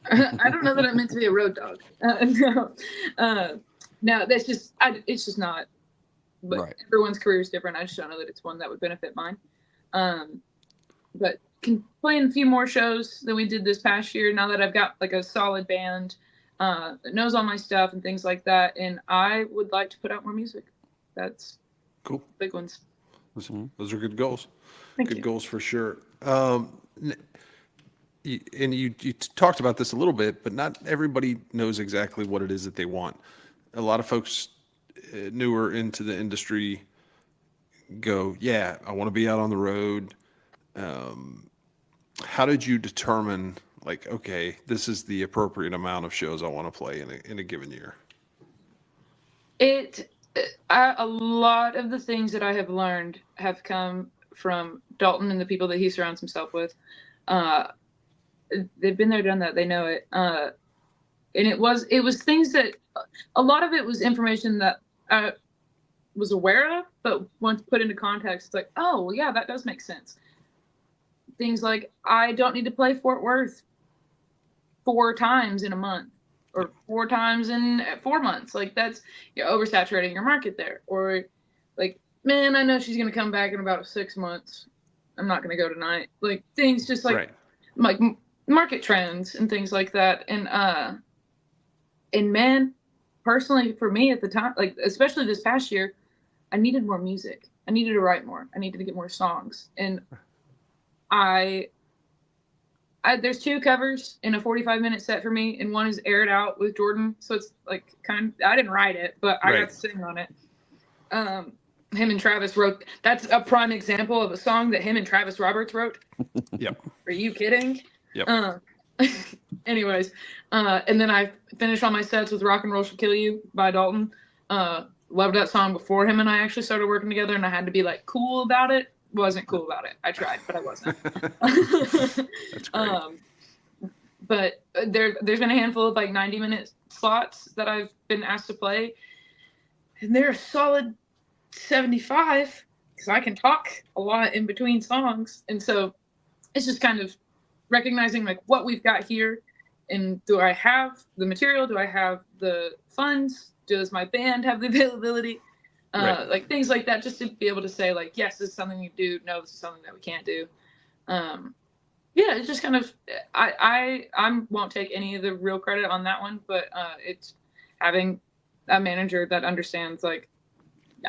I don't know that I'm meant to be a road dog. No, that's just, it's just not. But Right. Everyone's career is different. I just don't know that it's one that would benefit mine. But playing a few more shows than we did this past year. Now that I've got like a solid band that knows all my stuff and things like that, and I would like to put out more music. That's Cool. big ones. Those are good goals. Thank Good you. goals for sure. You talked about this a little bit, but not everybody knows exactly what it is that they want. A lot of folks newer into the industry go, yeah, I want to be out on the road. How did you determine, like, okay, this is the appropriate amount of shows I want to play in a given year? A lot of the things that I have learned have come from Dalton and the people that he surrounds himself with. They've been there, done that. They know it. And it was things that, a lot of it was information that I was aware of, but once put into context, it's like, oh, well, yeah, that does make sense. Things like, I don't need to play Fort Worth 4 times in a month or 4 times in 4 months. Like, that's, you're oversaturating your market there. Or like, man, I know she's going to come back in about 6 months. I'm not going to go tonight. Like, things just like, Right. like market trends and things like that. And man, personally for me at the time, like, especially this past year, I needed more music. I needed to write more. I needed to get more songs. And there's 2 covers in a 45-minute set for me, and one is aired out with Jordan. So it's like I didn't write it, but I got to sing on it. Him and Travis wrote. That's a prime example of a song that him and Travis Roberts wrote. Yep. Are you kidding? Yep. Anyways, and then I finished all my sets with "Rock and Roll Shall Kill You" by Dalton. Loved that song before him and I actually started working together, and I had to be like cool about it. Wasn't cool about it. I tried, but I wasn't. That's great. But there's been a handful of like 90-minute slots that I've been asked to play, and they're a solid 75 because I can talk a lot in between songs, and so it's just kind of recognizing like what we've got here, and do I have the material? Do I have the funds? Does my band have the availability? Right. Like things like that, just to be able to say like, yes, this is something you do. No, this is something that we can't do. Yeah, it's just kind of, I won't take any of the real credit on that one, but it's having a manager that understands like,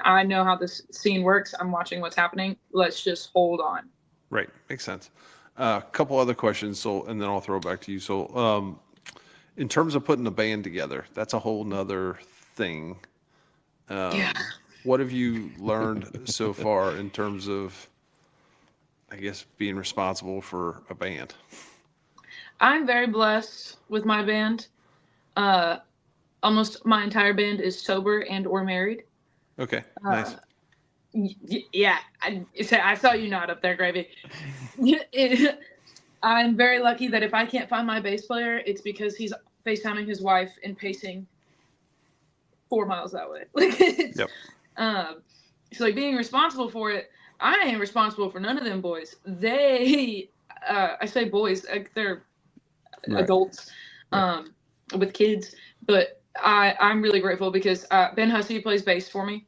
I know how this scene works. I'm watching what's happening. Let's just hold on. Right. Makes sense. A couple other questions, and then I'll throw it back to you. So, in terms of putting a band together, that's a whole nother thing. Yeah. What have you learned so far in terms of, I guess, being responsible for a band? I'm very blessed with my band. Almost my entire band is sober and or married. Okay, nice. Yeah, I saw you nod up there, Gravy. I'm very lucky that if I can't find my bass player, it's because he's FaceTiming his wife and pacing 4 miles that way. Like, it's, Yep. So like being responsible for it, I ain't responsible for none of them boys. They, I say boys, like they're Right. adults, with kids, but I'm really grateful because Ben Hussey plays bass for me.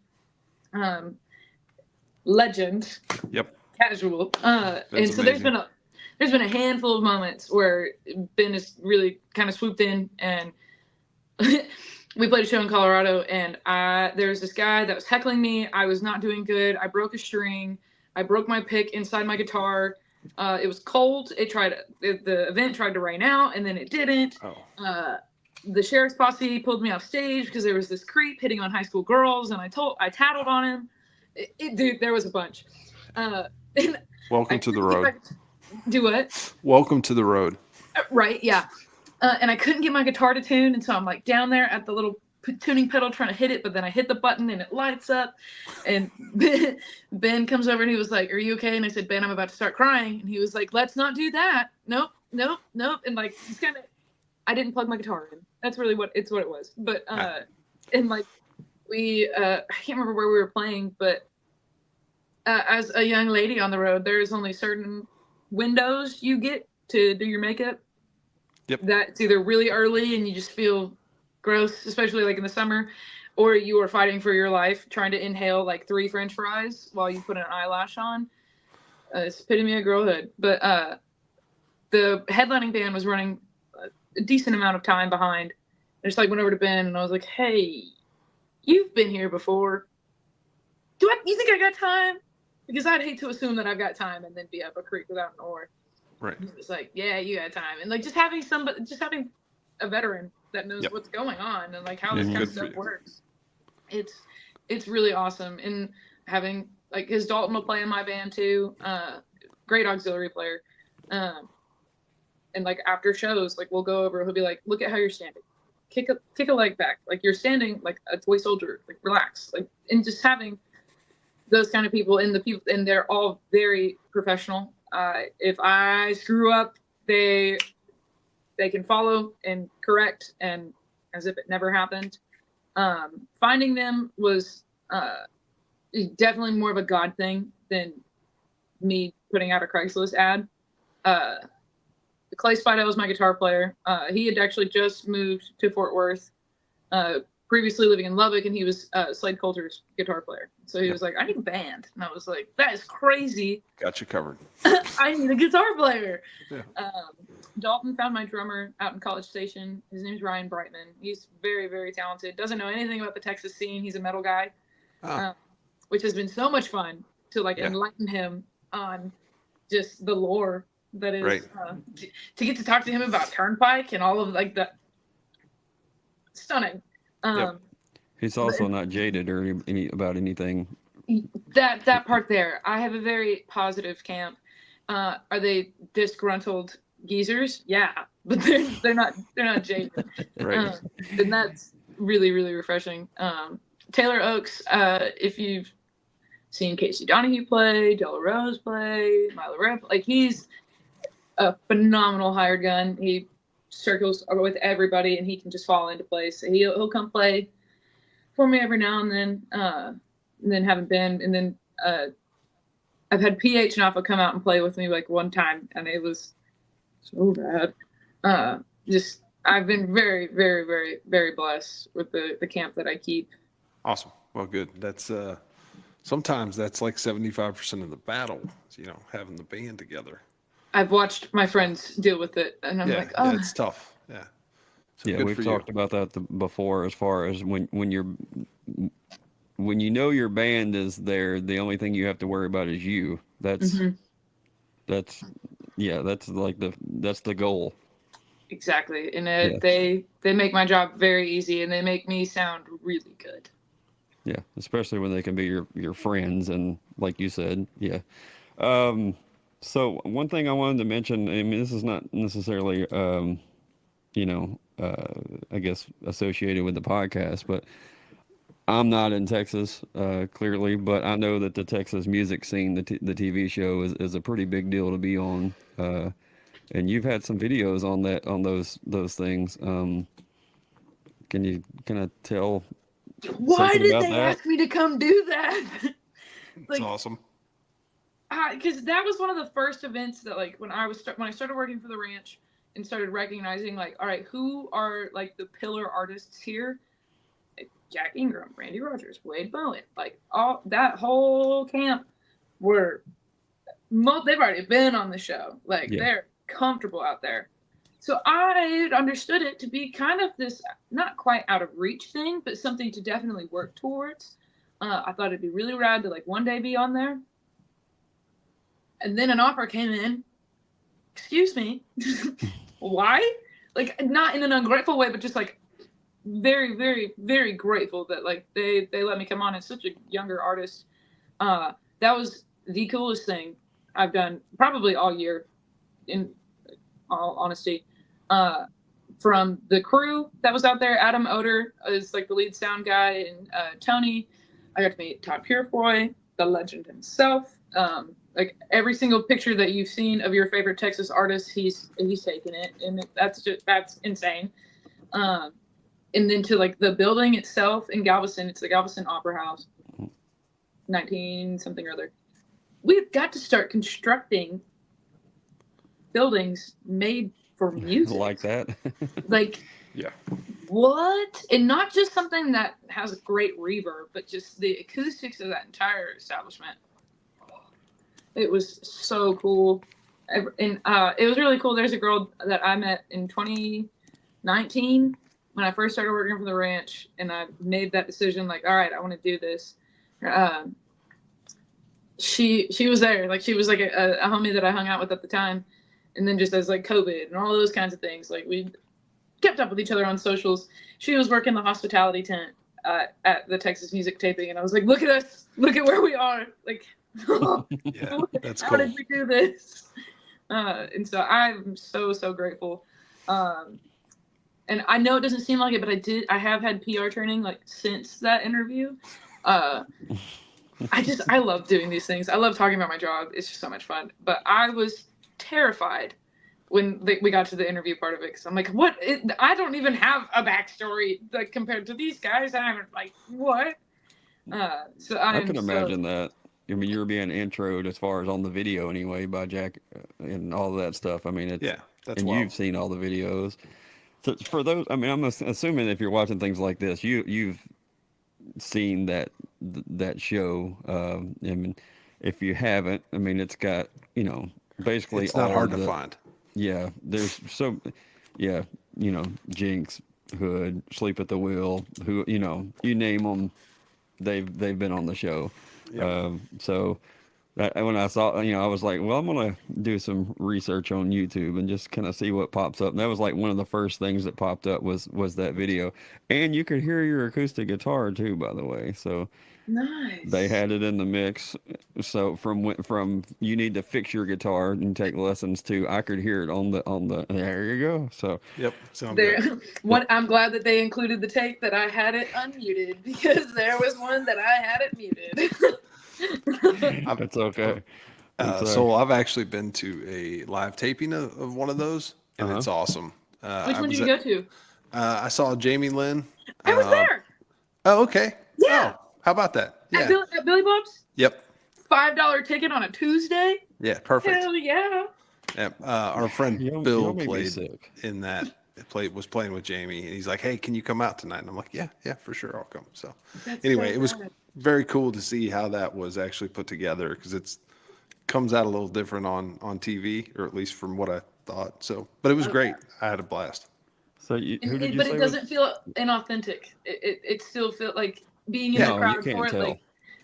Legend. Yep. Casual. And so amazing. there's been a handful of moments where Ben has really kind of swooped in, and we played a show in Colorado, and there was this guy that was heckling me. I was not doing good. I broke a string. I broke my pick inside my guitar. It was cold. The event tried to rain out, and then it didn't. Oh. The sheriff's posse pulled me off stage because there was this creep hitting on high school girls, and I tattled on him. Dude, there was a bunch. Welcome to the road. Do what? Welcome to the road. Right, yeah. And I couldn't get my guitar to tune, and so I'm like down there at the little tuning pedal trying to hit it, but then I hit the button and it lights up. And Ben comes over and he was like, "Are you okay?" And I said, "Ben, I'm about to start crying." And he was like, "Let's not do that. Nope. And like, it's kind of, I didn't plug my guitar in. That's really what it was. But and like we, I can't remember where we were playing, but as a young lady on the road, there's only certain windows you get to do your makeup. Yep. That's either really early and you just feel gross, especially like in the summer, or you are fighting for your life trying to inhale like 3 French fries while you put an eyelash on. It's epitome of girlhood. But the headlining band was running a decent amount of time behind. I just like went over to Ben and I was like, "Hey, you've been here before. You think I got time?" Because I'd hate to assume that I've got time and then be up a creek without an oar. Right. It's like, yeah, you got time. And like just having a veteran that knows Yep. what's going on and like how this Yeah, kind of good for stuff you. works. It's really awesome. And having like his Dalton will play in my band too. Great auxiliary player. And like after shows, like we'll go over, he'll be like, "Look at how you're standing. Kick a leg back. Like you're standing like a toy soldier. Like relax." Like, and just having those kind of people and they're all very professional. If I screw up, they can follow and correct and as if it never happened. Finding them was definitely more of a God thing than me putting out a Craigslist ad. Clay Spidell was my guitar player. He had actually just moved to Fort Worth, previously living in Lubbock, and he was Slade Coulter's guitar player. So he was like, "I need a band." And I was like, "That is crazy. Got you covered. I need a guitar player." Yeah. Dalton found my drummer out in College Station. His name's Ryan Brightman. He's very, very talented. Doesn't know anything about the Texas scene. He's a metal guy, which has been so much fun to like enlighten him on just the lore that is Right. To get to talk to him about Turnpike and all of like that. Stunning. Yep. He's also not jaded or about anything. That part there, I have a very positive camp. Are they disgruntled geezers? Yeah, but they're not jaded. Right. And that's really, really refreshing. Taylor Oakes, if you've seen Casey Donahue play, Della Rose play, Milo Rep, like he's a phenomenal hired gun. He circles with everybody and he can just fall into place. He'll come play for me every now and then haven't been. And then I've had PH and Alpha come out and play with me like one time and it was so bad. I've been very, very, very, very blessed with the camp that I keep. Awesome. Well, good. That's sometimes that's like 75% of the battle, having the band together. I've watched my friends deal with it, and I'm like, "Oh, it's tough." Yeah. So Yeah, we've talked about that before. As far as when you know your band is there, the only thing you have to worry about is you. That's like that's the goal. Exactly, and they make my job very easy, and they make me sound really good. Yeah, especially when they can be your friends and like you said, yeah. Um, so one thing I wanted to mention, I mean, this is not necessarily, you know, I guess associated with the podcast, but I'm not in Texas, clearly, but I know that the Texas music scene, the TV show, is a pretty big deal to be on. And you've had some videos on those things. Can you kind of tell Why something did about they that? ask me to come do that? It's Like, awesome. because that was one of the first events that, like, when I started working for the ranch and started recognizing, like, all right, who are like the pillar artists here? Like, Jack Ingram, Randy Rogers, Wade Bowen, like all that whole camp were they've already been on the show. Like, Yeah. they're comfortable out there. So I understood it to be kind of this not quite out of reach thing, but something to definitely work towards. I thought it'd be really rad to, like, one day be on there. And then an offer came in. Excuse me. Why? Like, not in an ungrateful way, but just like very, very, very grateful that, like, they let me come on as such a younger artist. That was the coolest thing I've done probably all year, in all honesty. From the crew that was out there, Adam Oder is like the lead sound guy, and Tony. I got to meet Todd Purefoy, the legend himself. Like, every single picture that you've seen of your favorite Texas artist, he's taken it, and that's insane. And then to, like, the building itself in Galveston, it's the Galveston Opera House, 19 something or other. We've got to start constructing buildings made for music Like that. like Yeah. what? And not just something that has great reverb, but just the acoustics of that entire establishment. It was so cool. And it was really cool. There's a girl that I met in 2019 when I first started working for the ranch, and I made that decision, like, all right, I want to do this. She was there. Like, she was like a homie that I hung out with at the time. And then just as, like, COVID and all those kinds of things, like, we kept up with each other on socials. She was working the hospitality tent at the Texas music taping, and I was like, look at us, look at where we are. Like, Yeah, that's how cool. did we do this? And so I'm so grateful. And I know it doesn't seem like it, but I have had PR training, like, since that interview. I love doing these things. I love talking about my job. It's just so much fun. But I was terrified when we got to the interview part of it, because I'm like, what? I don't even have a backstory, like, compared to these guys. I haven't, like, what? So I can imagine that. I mean, you're being introed as far as on the video anyway by Jack and all of that stuff. I mean, it's Yeah, that's and wild. you've seen all the videos. So for those, I mean, I'm assuming if you're watching things like this, you've seen that show. I mean, if you haven't, I mean, it's got, basically It's not all hard to the, find. Yeah, there's so, yeah, Jinx, Hood, Sleep at the Wheel, who, you name them, they've been on the show. Yep. So when I saw, I was like, well, I'm gonna do some research on YouTube and just kind of see what pops up. And that was like one of the first things that popped up was that video, and you could hear your acoustic guitar too, by the way. So Nice. they had it in the mix. So from you need to fix your guitar and take lessons to I could hear it on the. There you go. So Yep. Sound There, good. I'm glad that they included the take that I had it unmuted, because there was one that I had it muted. it's okay. So I've actually been to a live taping of one of those, and it's awesome. Which I one did was you at- go to? I saw Jamie Lynn. I was there. Oh, okay. Yeah. Oh, how about that? At, Yeah. at Billy Bob's. Yep. $5 ticket on a Tuesday. Yeah. Perfect. Hell yeah. Yep. Our friend Y'all Bill made me played sick. in that. Was playing with Jamie, and he's like, "Hey, can you come out tonight?" And I'm like, "Yeah, for sure, I'll come." So That's anyway, so it was rad. very cool to see how that was actually put together, because it's comes out a little different on TV, or at least from what I thought. So, but it was great. I had a blast. So And who did you but say it was? doesn't feel inauthentic. It still feels like being in the No, you crowd can't for it. tell.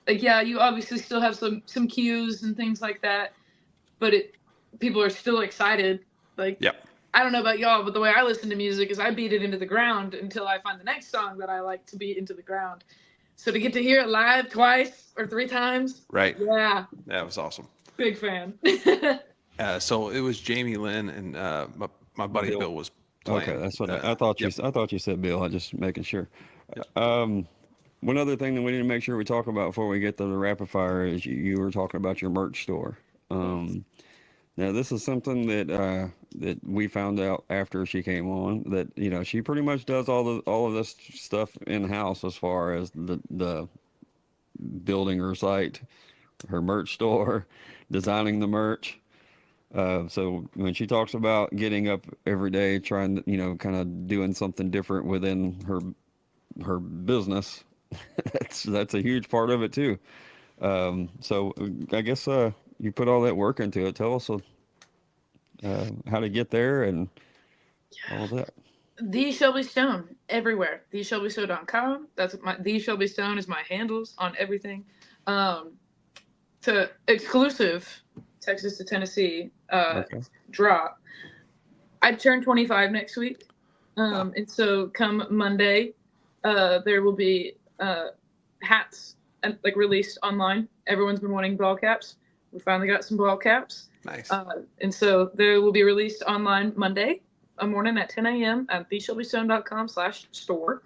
Like, yeah, you obviously still have some cues and things like that, but people are still excited. Like, Yep. I don't know about y'all, but the way I listen to music is I beat it into the ground until I find the next song that I like to beat into the ground. So to get to hear it live twice or 3 times, Right. yeah, That was awesome. big fan. So it was Jamie Lynn and my buddy Bill. Bill was playing. Okay, that's what I thought. Yep. I thought you said Bill. I just making sure. Yep. One other thing that we need to make sure we talk about before we get to the rapid fire is you were talking about your merch store. Now this is something that that we found out after she came on, that she pretty much does all of this stuff in house as far as the building her site, her merch store, designing the merch. So when she talks about getting up every day, trying to, kind of doing something different within her business, that's a huge part of it too. So I guess you put all that work into it. Tell us how to get there and all that. The Shelby Stone everywhere. TheShelbyStone.com. That's The Shelby Stone is my handles on everything. To exclusive Texas to Tennessee Okay. drop. I turn 25 next week, and so come Monday, there will be hats like released online. Everyone's been wanting ball caps. We finally got some ball caps. Nice. And so they will be released online Monday morning at 10 a.m. at theshelbystone.com/store.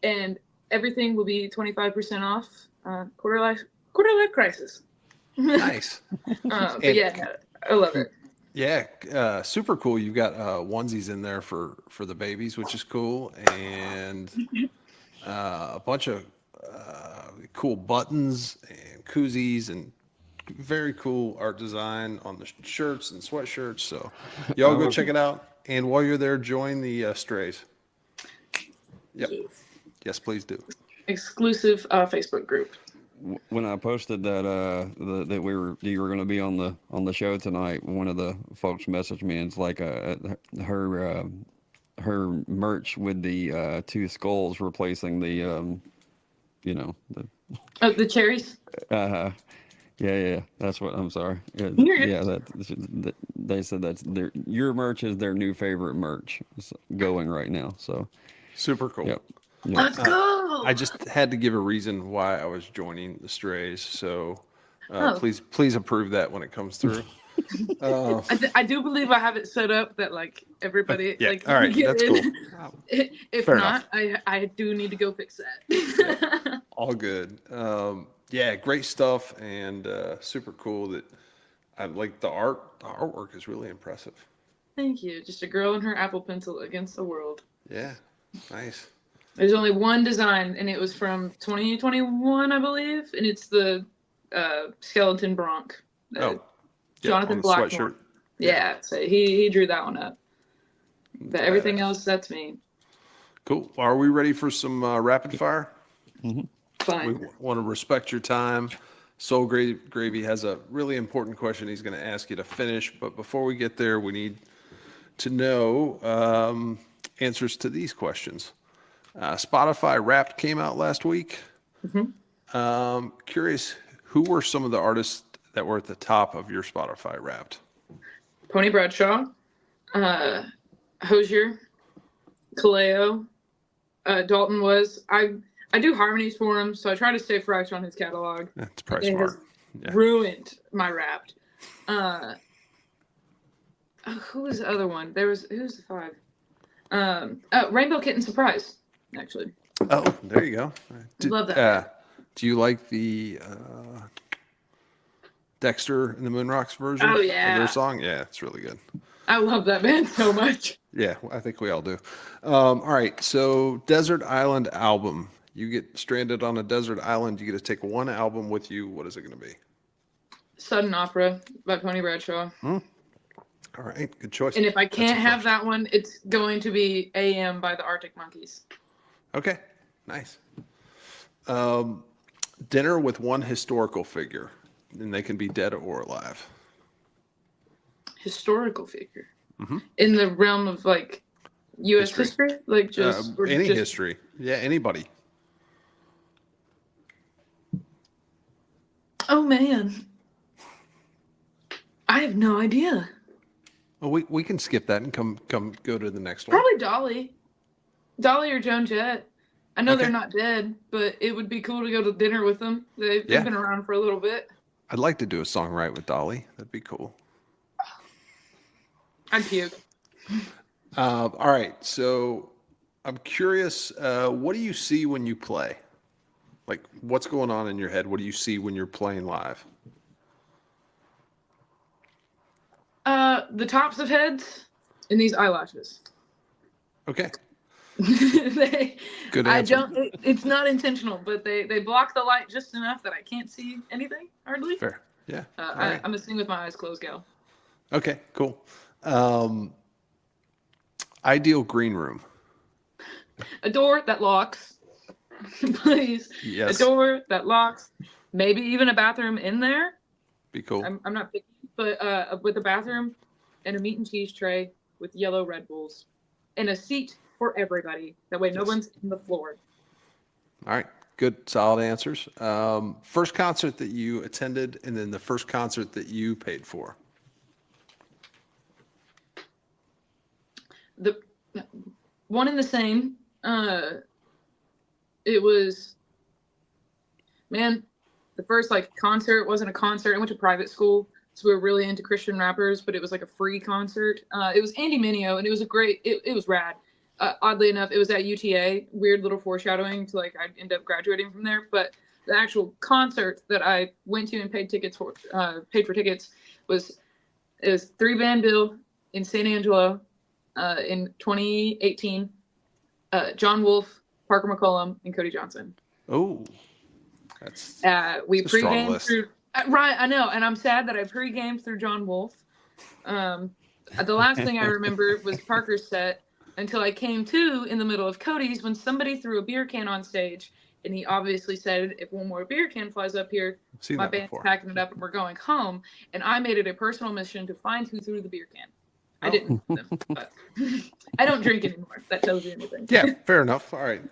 And everything will be 25% off quarter life crisis. Nice. But yeah, I love it. Yeah, super cool. You've got onesies in there for the babies, which is cool, and a bunch of cool buttons and koozies and very cool art design on the shirts and sweatshirts. So y'all go check it out. And while you're there, join the Strays. Yep. Yes, please do. Exclusive Facebook group. When I posted that that you were going to be on the show tonight, one of the folks messaged me, and it's like her merch with the 2 skulls replacing the The cherries. Yeah, that's what I'm sorry. Yeah, You're good. yeah, that they said that's your merch is their new favorite merch going right now. So Super cool. yep. Let's go. I just had to give a reason why I was joining the Strays. So please approve that when it comes through. I do believe I have it set up that like everybody Yeah, like all right, get that's in. cool. If Fair not, I do need to go fix that. All good. Yeah, great stuff and super cool that I like the art. The artwork is really impressive. Thank you. Just a girl and her Apple Pencil against the world. Yeah, nice. There's only one design, and it was from 2021, I believe, and it's the skeleton bronc. Jonathan on the Blackmore. sweatshirt. Yeah, so he drew that one up. But everything else, that's me. Cool. Are we ready for some rapid fire? Fine. We want to respect your time. Soul Gravy has a really important question he's going to ask you to finish. But before we get there, we need to know answers to these questions. Spotify Wrapped came out last week. Curious, who were some of the artists that were at the top of your Spotify Wrapped? Pony Bradshaw, Hosier, Kaleo, Dalton was. I do harmonies for him, so I try to stay fresh on his catalog. That's probably It smart. has Yeah. ruined my Wrapped. Who was the other one? Who's the 5? Rainbow Kitten Surprise, actually. Oh, there you go. Love that. Do you like the Dexter and the Moonrocks version Oh, of yeah. their song? Yeah, it's really good. I love that band so much. Yeah, I think we all do. All right, so Desert Island album. You get stranded on a desert island. You get to take one album with you. What is it going to be? Sudden Opera by Pony Bradshaw. All right, good choice. And if I That's can't a have first. that one, it's going to be AM by the Arctic Monkeys. Okay, nice. Dinner with one historical figure, and they can be dead or alive. Historical figure. In the realm of like U.S. history? Like just or Any just- history. Yeah, anybody. Oh man. I have no idea. Well, we can skip that and come go to the next one. Probably Dolly. Dolly or Joan Jett. I know Okay. they're not dead, but it would be cool to go to dinner with them. They've Yeah. been around for a little bit. I'd like to do a song right with Dolly. That'd be cool. I'd puke. All right. So I'm curious, what do you see when you play? Like, what's going on in your head? What do you see when you're playing live? The tops of heads and these eyelashes. Okay. they, Good I answer. don't. It's not intentional, but they block the light just enough that I can't see anything hardly. Fair. Yeah. All I, right. I'm a sing with my eyes closed gal. Okay, cool. Ideal green room. A door that locks, please. Yes. A door that locks. Maybe even a bathroom in there. Be cool. I'm not picky, but with a bathroom and a meat and cheese tray with yellow Red Bulls and a seat for everybody. That way, no Yes. one's on the floor. All right. Good, solid answers. First concert that you attended, and then the first concert that you paid for. The one and the same. It was, man, the first like concert wasn't a concert. I went to private school, so we were really into Christian rappers, but it was like a free concert. It was Andy Mineo, and it was a great. It was rad. Oddly enough, it was at UTA. Weird little foreshadowing to like I'd end up graduating from there. But the actual concert that I went to and paid for tickets was 3-band bill in San Angelo in 2018. John Wolfe, Parker McCollum, and Cody Johnson. Oh, that's We It's a strong pre-gamed list. through. Right, I know, and I'm sad that I pre-gamed through John Wolfe. The last thing I remember was Parker's set until I came to in the middle of Cody's when somebody threw a beer can on stage, and he obviously said, "If one more beer can flies up here, seen my that band's before. packing it up and we're going home." And I made it a personal mission to find who threw the beer can. I Oh. didn't, but I don't drink anymore. If that tells you anything. Yeah, fair enough. All right.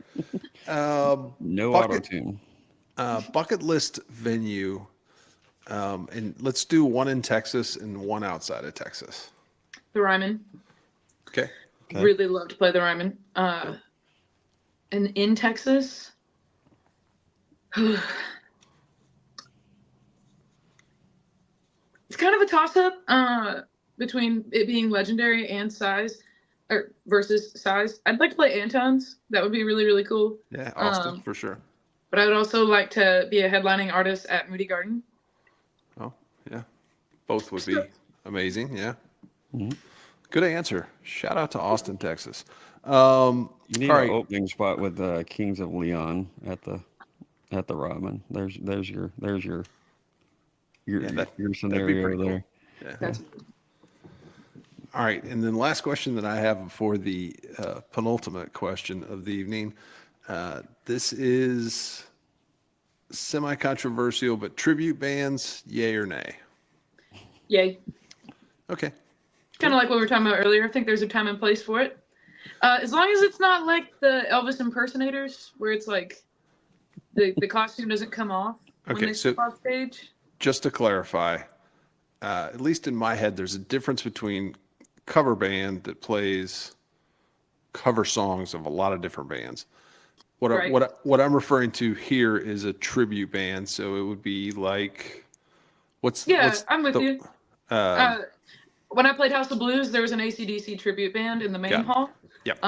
No Bucket- auto tune. Bucket list venue, and let's do one in Texas and one outside of Texas. The Ryman. Okay. Okay. Really love to play the Ryman. And in Texas, it's kind of a toss-up between it being legendary and size, or versus size. I'd like to play Anton's. That would be really, really cool. Yeah, Austin for sure. But I would also like to be a headlining artist at Moody Garden. Oh, yeah. Both would be amazing. Yeah. Mhm. Good answer. Shout out to Austin, Texas. You need all an right. opening spot with Kings of Leon at the Rodman. There's your Yeah, that'd be scenario pretty cool. there. Yeah. That's All right. And then last question that I have before the penultimate question of the evening. This is semi-controversial, but tribute bands, yay or nay? yay. Okay. Kind of like what we were talking about earlier. I think there's a time and place for it. As long as it's not like the Elvis impersonators, where it's like the costume doesn't come off when Okay, they so- step off stage. Just to clarify, at least in my head, there's a difference between cover band that plays cover songs of a lot of different bands. Right. What I'm referring to here is a tribute band, so it would be like, Yeah, I'm with you. Um, When I played House of Blues, there was an AC/DC tribute band in the main Got it. hall. Yep.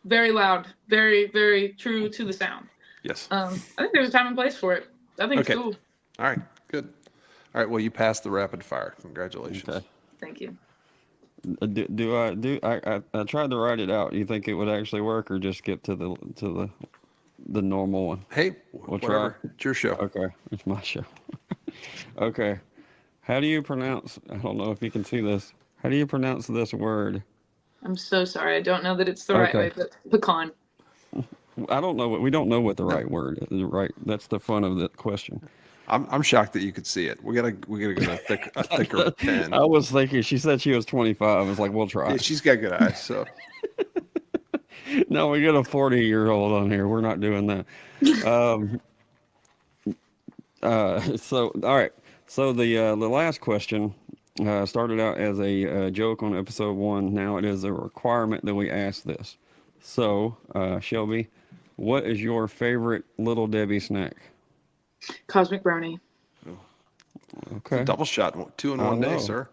Very loud, very, very true to the sound. yes. I think there's a time and place for it. I think Okay. it's cool. All right. Good. All right. Well, you passed the rapid fire. Congratulations. Okay. Thank you. I tried to write it out. You think it would actually work, or just skip to the normal one? Hey, We'll whatever. try. It's your show. Okay, it's my show. Okay, how do you pronounce? I don't know if you can see this. How do you pronounce this word? I'm so sorry. I don't know that it's the right Okay. way, but pecan. I don't know. We don't know what the right word is. Right. That's the fun of the question. I'm shocked that you could see it. We gotta go to a thicker pen. I was thinking. She said she was 25. I was like, we'll try. Yeah, she's got good eyes. So No, we got a 40-year-old on here. We're not doing that. So all right. So the last question started out as a joke on episode 1. Now it is a requirement that we ask this. So Shelby, What is your favorite Little Debbie snack? Cosmic brownie. Okay. Double shot, 2 in I one day, know. sir.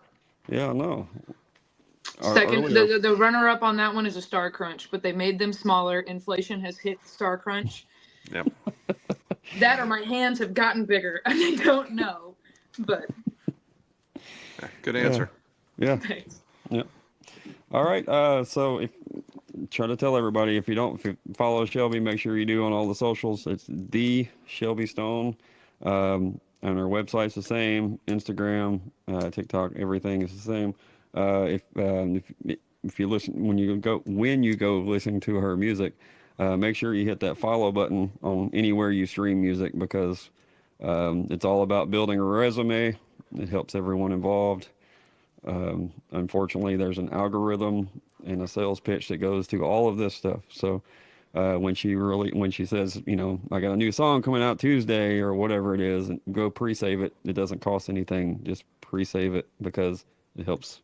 Yeah, I know. Second, Earlier, the runner up on that one is a Star Crunch, but they made them smaller. Inflation has hit Star Crunch. Yep. That or my hands have gotten bigger. I don't know, but Yeah, good answer. yeah, thanks. yeah. All right. So if try to tell everybody if you follow Shelby, make sure you do on all the socials. It's the Shelby Stone. And our website's the same. Instagram, TikTok, everything is the same. If you listen when you go listen to her music, make sure you hit that follow button on anywhere you stream music because it's all about building a resume. It helps everyone involved. Unfortunately, there's an algorithm and a sales pitch that goes to all of this stuff. So when she says, I got a new song coming out Tuesday or whatever it is, and go pre-save it. It doesn't cost anything. Just pre-save it because it helps.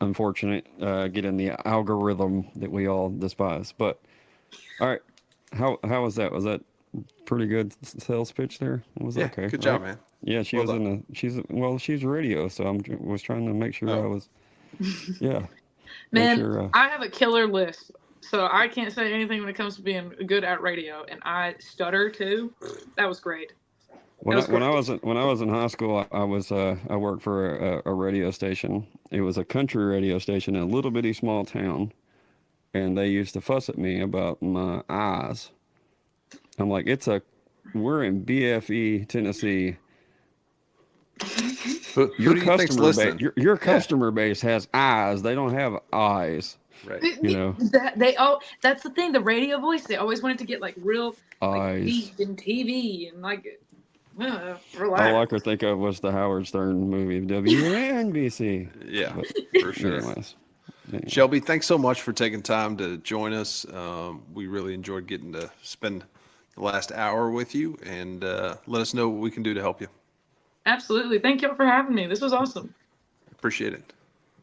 Unfortunate, get in the algorithm that we all despise. But all right, how was that? Was that pretty good sales pitch there? It was Yeah, okay. good job, man. Yeah, she Well was done. she's radio, so was trying to make sure I Oh. was, yeah. Make Man, sure, I have a killer lisp, so I can't say anything when it comes to being good at radio, and I stutter too. That was great. when was I great. when I was in high school, I worked for a radio station. It was a country radio station in a little bitty small town, and they used to fuss at me about my eyes. I'm like, we're in BFE, Tennessee. Who Your do you think's customer base, listening? your customer base has eyes. They don't have eyes. Right. That's the thing. The radio voice, they always wanted to get like real like Eyes. deep in TV and like All relax. I could think of was the Howard Stern movie, WNBC. Yeah, But for sure. anyways, Shelby, thanks so much for taking time to join us. We really enjoyed getting to spend the last hour with you, and let us know what we can do to help you. Absolutely. Thank y'all for having me. This was awesome. Appreciate it.